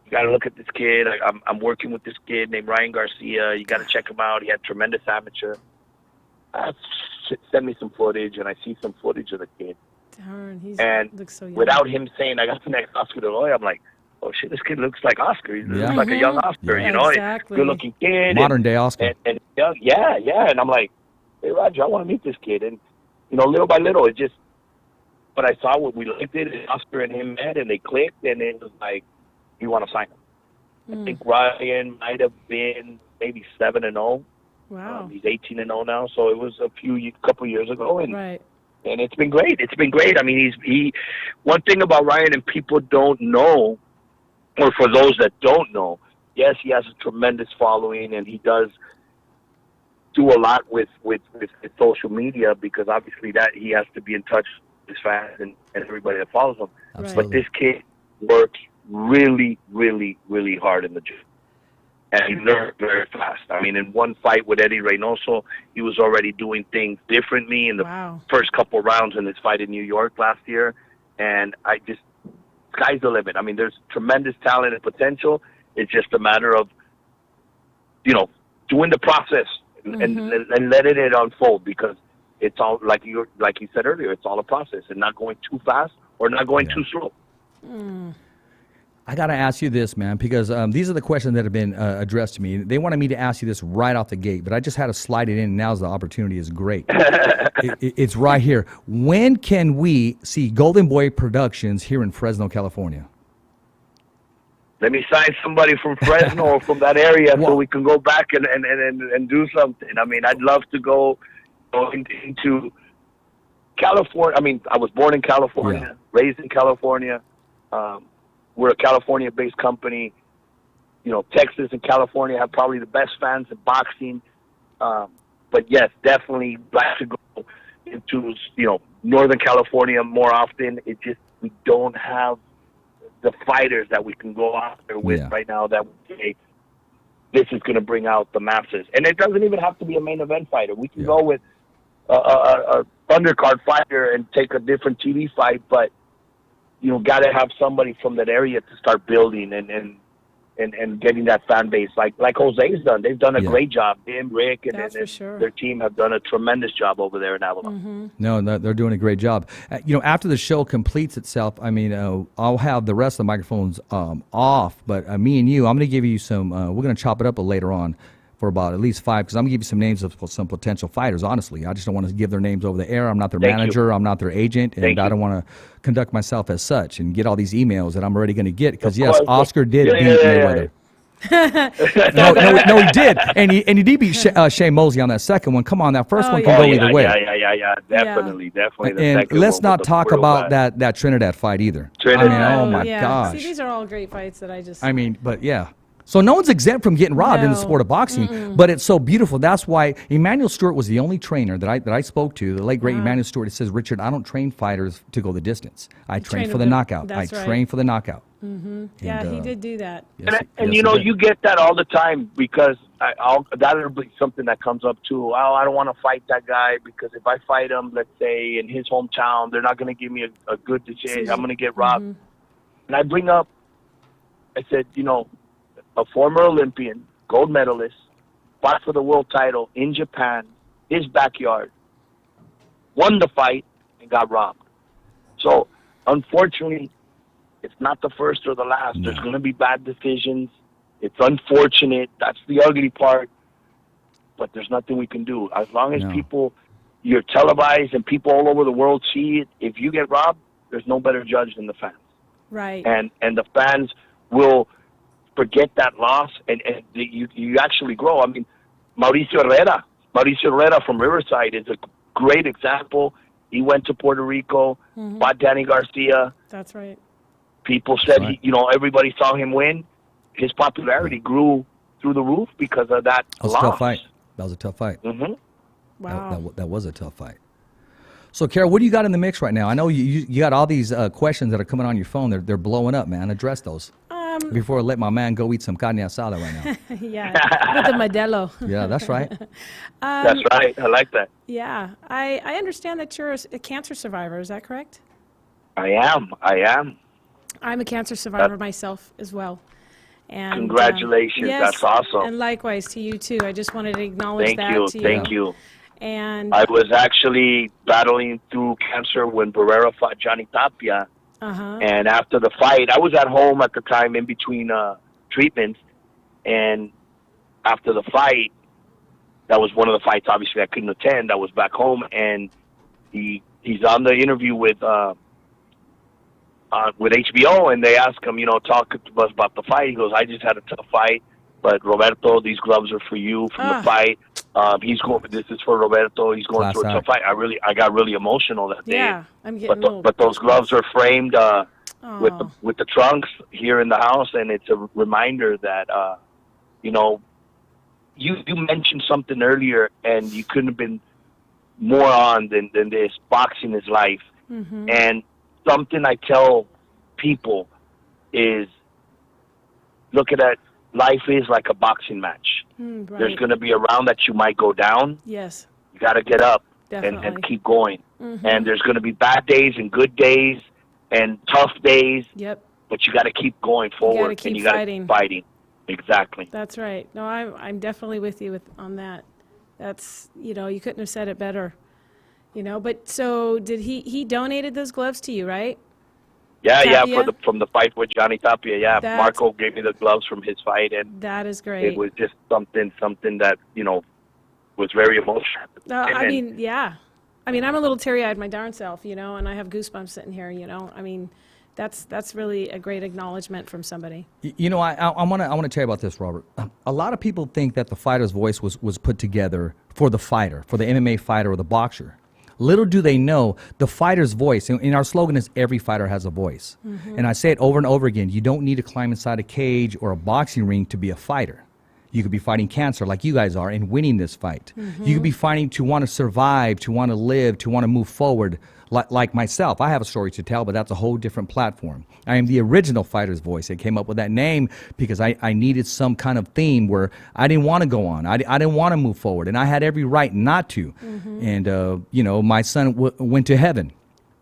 you got to look at this kid. I'm working with this kid named Ryan Garcia. You got to check him out. He had tremendous amateur. Send me some footage, and I see some footage of the kid. Darn, he looks so young. Without him saying, I got the next Oscar De La Hoya, I'm like, oh, shit, this kid looks like Oscar. He looks like a young Oscar, exactly. Good-looking kid. Modern-day Oscar. And young, yeah. And I'm like, hey, Roger, I want to meet this kid. And, little by little, it just, but I saw what we liked it, and Oscar and him met, and they clicked, and it was like, you want to sign him. I think Ryan might have been maybe 7-0. Wow. He's 18-0 now, so it was a couple years ago, and it's been great. It's been great. I mean, he. One thing about Ryan, and people don't know, or for those that don't know, yes, he has a tremendous following, and he does do a lot with social media, because obviously that he has to be in touch with his fans and everybody that follows him. Absolutely. But this kid works really, really, really hard in the gym. And he learned very fast. I mean, in one fight with Eddie Reynoso, he was already doing things differently in the first couple rounds in his fight in New York last year. And sky's the limit. I mean, there's tremendous talent and potential. It's just a matter of, doing the process and letting it unfold, because it's all, like you said earlier, it's all a process, and not going too fast or not going too slow. I got to ask you this, man, because these are the questions that have been addressed to me. They wanted me to ask you this right off the gate, but I just had to slide it in, and now's the opportunity is great. It's right here. When can we see Golden Boy Productions here in Fresno, California? Let me sign somebody from Fresno or from that area so we can go back and do something. I mean, I'd love to go into California. I mean, I was born in California, raised in California. We're a California-based company. Texas and California have probably the best fans in boxing. But yes, definitely like to go into, Northern California more often. It just, we don't have the fighters that we can go out there with right now that would say, this is going to bring out the masses. And it doesn't even have to be a main event fighter. We can go with a undercard fighter and take a different TV fight, but got to have somebody from that area to start building and getting that fan base like Jose's done. They've done a great job. Him, Rick, and their team have done a tremendous job over there in Avalon. No, they're doing a great job. After the show completes itself, I mean, I'll have the rest of the microphones off, but me and you, I'm going to give you some, we're going to chop it up later on for about at least 5, because I'm going to give you some names of some potential fighters, honestly. I just don't want to give their names over the air. I'm not their manager. I'm not their agent, and I don't want to conduct myself as such and get all these emails that I'm already going to get, because, yes, Oscar did beat Mayweather. No, he did. And he did beat Shane Mosley on that second one. Come on, that first one can go either way. Yeah. Definitely. And let's not talk about that Trinidad fight either. Trinidad. I mean, oh, my gosh. See, these are all great fights that I just... I mean, but yeah. So no one's exempt from getting robbed in the sport of boxing, but it's so beautiful. That's why Emmanuel Stewart was the only trainer that I spoke to, the late, great Emmanuel Stewart. He says, Richard, I don't train fighters to go the distance. I train for the knockout. I train for the knockout. Yeah, he did do that. Yes, and you get that all the time, because that'll be something that comes up too. Oh, I don't want to fight that guy, because if I fight him, let's say, in his hometown, they're not going to give me a good decision. I'm going to get robbed. And I bring up, I said, a former Olympian, gold medalist, fought for the world title in Japan, his backyard, won the fight, and got robbed. So, unfortunately, it's not the first or the last. No. There's going to be bad decisions. It's unfortunate. That's the ugly part. But there's nothing we can do. As long as you're televised and people all over the world see it, if you get robbed, there's no better judge than the fans. Right. And the fans will forget that loss, and you actually grow. I mean, Mauricio Herrera from Riverside is a great example. He went to Puerto Rico, fought Danny Garcia. That's right. People said, everybody saw him win. His popularity grew through the roof because of that loss. That was a tough fight. That was a tough fight. Wow. That was a tough fight. So, Carol, what do you got in the mix right now? I know you got all these questions that are coming on your phone. They're blowing up, man. Address those. Before I let my man go eat some carne asada right now. With the Modelo. Yeah, that's right. That's right. I like that. Yeah. I understand that you're a cancer survivor. Is that correct? I am. I'm a cancer survivor myself as well. And congratulations. Yes, that's awesome. And likewise to you, too. I just wanted to acknowledge that to you. Thank you. And I was actually battling through cancer when Barrera fought Johnny Tapia. And after the fight, I was at home at the time in between treatments. And after the fight, that was one of the fights, obviously, I couldn't attend. I was back home, and he's on the interview with HBO, and they ask him, talk to us about the fight. He goes, I just had a tough fight, but Roberto, these gloves are for you from the fight. This is for Roberto. He's going through a tough fight. I got really emotional that day. Yeah, I'm getting but those gloves are framed with the trunks here in the house, and it's a reminder that you know, you mentioned something earlier, and you couldn't have been more on than this. Boxing is life. And something I tell people is, look at that. Life is like a boxing match. Right. There's going to be a round that you might go down. Yes. You got to get up Definitely. and keep going. And there's going to be bad days and good days and tough days. Yep. But you got to keep going forward. keep and you got to keep fighting. Exactly. That's right. No, I'm definitely with you on that. That's, you know, you couldn't have said it better. You know, but so did he donated those gloves to you, right? Yeah, Tapia? from the fight with Johnny Tapia. Yeah, Marco gave me the gloves from his fight, and that is great. it was just something that, you know, was very emotional. No, I mean, yeah. I mean, I'm a little teary-eyed my darn self, you know, and I have goosebumps sitting here, you know. I mean, that's really a great acknowledgement from somebody. You know, I want to tell you about this, Robert. A lot of people think that the fighter's voice was put together for the fighter, for the MMA fighter or the boxer. Little do they know, the fighter's voice, and our slogan is every fighter has a voice. And I say it over and over again, you don't need to climb inside a cage or a boxing ring to be a fighter. You could be fighting cancer like you guys are and winning this fight. You could be fighting to want to survive, to want to live, to want to move forward. Like myself, I have a story to tell, but that's a whole different platform. I am the original fighter's voice. I came up with that name because I needed some kind of theme where I didn't want to go on. I didn't want to move forward, and I had every right not to. And, you know, my son went to heaven,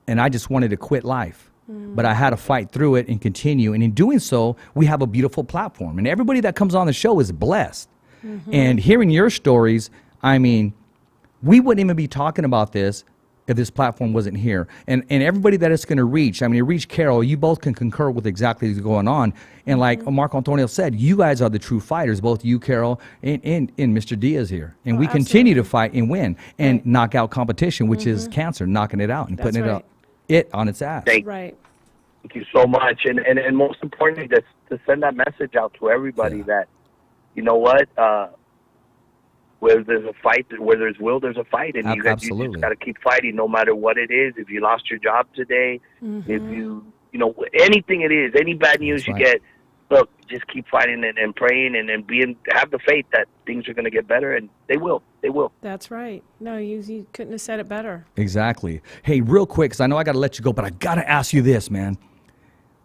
and I just wanted to quit life. But I had to fight through it and continue. And in doing so, we have a beautiful platform. And everybody that comes on the show is blessed. And hearing your stories, I mean, we wouldn't even be talking about this if this platform wasn't here. And everybody that it's going to reach, I mean, you reach Carol, you both can concur with exactly what's going on. And like Marco Antonio said, you guys are the true fighters, both you, Carol, and Mr. Diaz here. And we continue to fight and win and knock out competition, which is cancer, knocking it out and putting it on its ass. Thank you so much. And most importantly, to send that message out to everybody that, you know what, where there's a fight, where there's will, there's a fight, and you just got to keep fighting, no matter what it is. If you lost your job today, if you know, anything it is, any bad news you get, look, just keep fighting and praying and have the faith that things are going to get better, and they will. They will. That's right. No, you couldn't have said it better. Exactly. Hey, real quick, because I know I got to let you go, but I got to ask you this, man.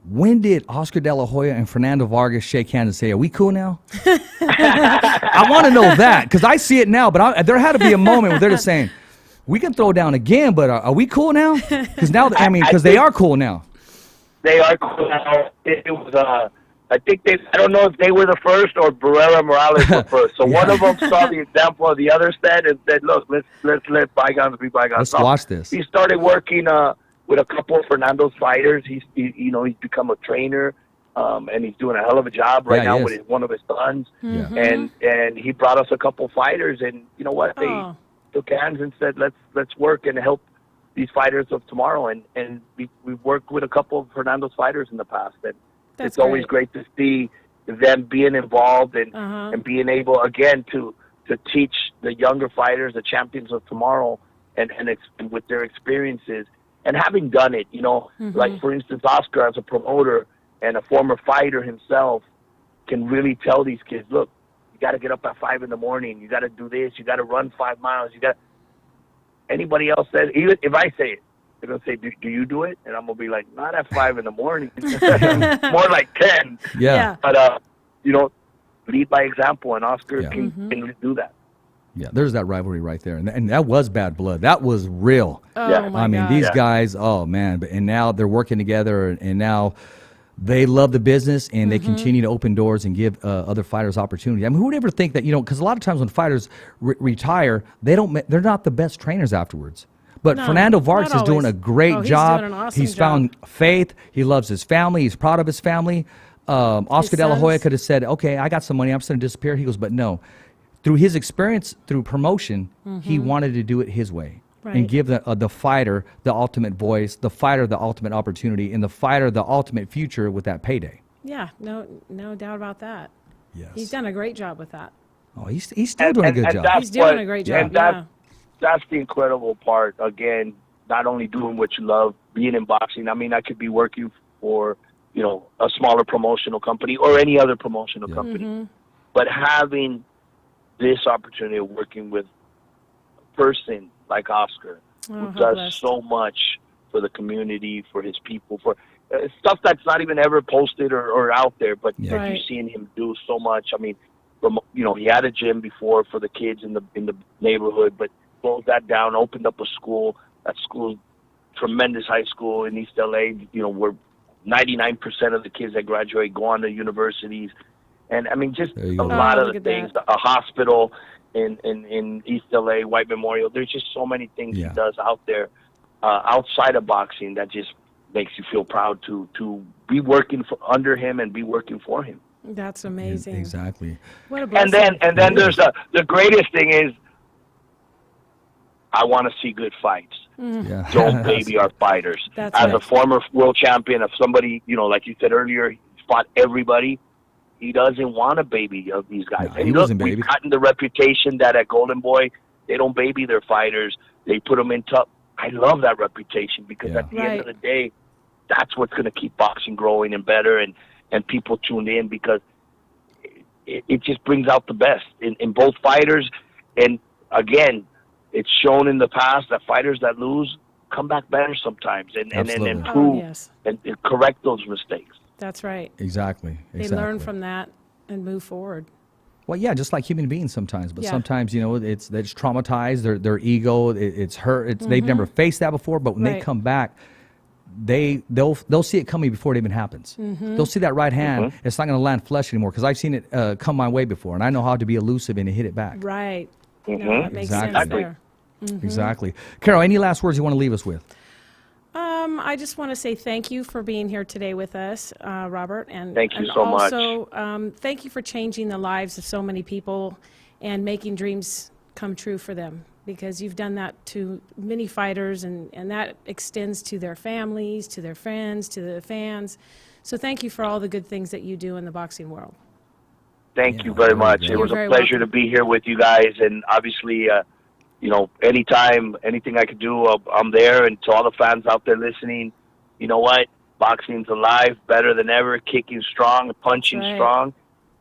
When did Oscar De La Hoya and Fernando Vargas shake hands and say, "Are we cool now"? I want to know that, because I see it now, but there had to be a moment where they're just saying, "We can throw down again, but are we cool now?" Because now, I mean, because they are cool now. They are cool now. It was, I think I don't know if they were the first or Barrera Morales were first. So one of them saw the example of the other said and said, "Look, let's let bygones be bygones." Let's watch this. He started working with a couple of Fernando's fighters. He's become a trainer, and he's doing a hell of a job right now with one of his sons. And he brought us a couple fighters, and you know what? They took hands and said, let's work and help these fighters of tomorrow. And we've worked with a couple of Fernando's fighters in the past, and it's always great to see them being involved and being able again to teach the younger fighters, the champions of tomorrow, and with their experiences. And having done it, you know, like, for instance, Oscar, as a promoter and a former fighter himself, can really tell these kids, look, you got to get up at 5 in the morning. You got to do this. You got to run 5 miles. Anybody else says, even if I say it, they're going to say, do you do it? And I'm going to be like, not at 5 in the morning. More like 10. Yeah. But, you know, lead by example, and Oscar can do that. Yeah, there's that rivalry right there. And that was bad blood. That was real. Oh, my God. These guys, oh, man. And now they're working together, and now they love the business, and they continue to open doors and give other fighters opportunity. I mean, who would ever think that, you know, because a lot of times when fighters retire, they're not the best trainers afterwards. But Fernando Vargas is doing a great job. Doing an awesome He's found faith. He loves his family. He's proud of his family. Oscar De La Hoya could have said, okay, I got some money. I'm just going to disappear. He goes, but no. Through his experience, through promotion, he wanted to do it his way and give the fighter the ultimate voice, the fighter the ultimate opportunity, and the fighter the ultimate future with that payday. Yeah, no doubt about that. Yes. He's done a great job with that. Oh, he's still doing a good job. He's doing a great job, That's the incredible part. Again, not only doing what you love, being in boxing. I mean, I could be working for, you know, a smaller promotional company or any other promotional company. But having this opportunity of working with a person like Oscar, who does blessed. so much for the community, for his people, for stuff that's not even ever posted or out there, but that Right. you've seen him do so much. I mean, from, he had a gym before for the kids in the neighborhood, but closed that down, opened up a school. That school, tremendous high school in East LA, where 99% of the kids that graduate go on to universities. And I mean, just a lot of the things, a hospital in East LA, White Memorial. There's just so many things he does out there, outside of boxing, that just makes you feel proud to be working under him and be working for him. That's amazing. Exactly. What a blessing. And then there's the greatest thing is, I want to see good fights. Yeah. Don't baby our fighters. That's As right. a former world champion, if somebody, like you said earlier, he fought everybody, he doesn't want a baby of these guys. No, and he look, wasn't baby. we've gotten the reputation that at Golden Boy, they don't baby their fighters. They put them in tough. I love that reputation, because at the end of the day, that's what's going to keep boxing growing and better, and people tune in, because it just brings out the best in both fighters. And again, it's shown in the past that fighters that lose come back better sometimes, and improve and correct those mistakes. That's right. Exactly. They learn from that and move forward. Well, yeah, just like human beings sometimes. But sometimes, it's traumatized. Their ego, it's hurt. They've never faced that before. But when they come back, they'll see it coming before it even happens. They'll see that right hand. It's not going to land flesh anymore, because I've seen it come my way before, and I know how to be elusive and hit it back. Right. No, that makes sense there. Exactly. Carol, any last words you want to leave us with? I just want to say thank you for being here today with us, Robert. And thank you so much. Also, thank you for changing the lives of so many people and making dreams come true for them, because you've done that to many fighters, and that extends to their families, to their friends, to the fans. So thank you for all the good things that you do in the boxing world. Thank you very much. It was a pleasure to be here with you guys, and obviously, anytime, anything I could do, I'm there. And to all the fans out there listening, you know what? Boxing's alive, better than ever, kicking strong, punching strong,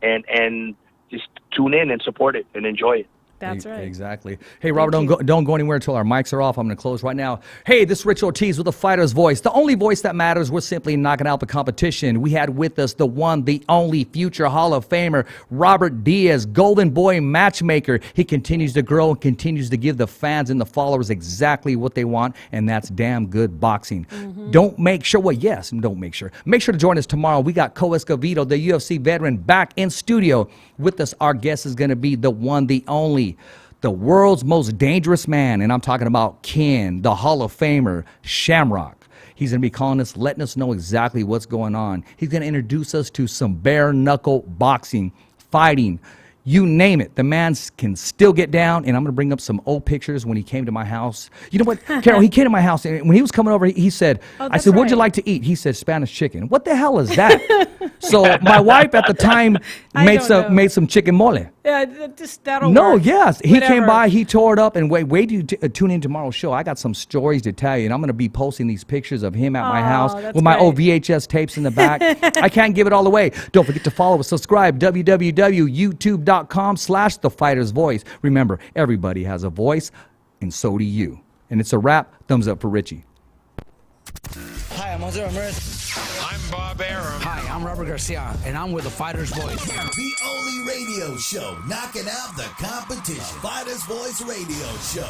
and just tune in and support it and enjoy it. That's right. Exactly. Hey, Robert, don't go anywhere until our mics are off. I'm going to close right now. Hey, this is Rich Ortiz with the Fighter's Voice. The only voice that matters. We're simply knocking out the competition. We had with us the one, the only future Hall of Famer, Robert Diaz, Golden Boy matchmaker. He continues to grow and continues to give the fans and the followers exactly what they want, and that's damn good boxing. Make sure to join us tomorrow. We got ESCOVEDO, the UFC veteran, back in studio with us. Our guest is going to be the one, the only, the world's most dangerous man, and I'm talking about Ken, the Hall of Famer, Shamrock. He's going to be calling us, letting us know exactly what's going on. He's going to introduce us to some bare-knuckle boxing, fighting, you name it. The man can still get down, and I'm going to bring up some old pictures when he came to my house. You know what, Carol, he came to my house, and when he was coming over, he said, I said, what'd you like to eat? He said, Spanish chicken. What the hell is that? So my wife at the time made some chicken mole. Yeah, that'll work. He came by, he tore it up, and wait till you tune in tomorrow's show. I got some stories to tell you, and I'm going to be posting these pictures of him at my house with my old VHS tapes in the back. I can't give it all away. Don't forget to follow us, subscribe, www.youtube.com/The Fighter's Voice. Remember, everybody has a voice, and so do you. And it's a wrap. Thumbs up for Richie. Hi, I'm Jose Ramirez. I'm Bob Arum. Hi, I'm Robert Garcia, and I'm with the Fighter's Voice. The only radio show knocking out the competition. Fighter's Voice Radio Show.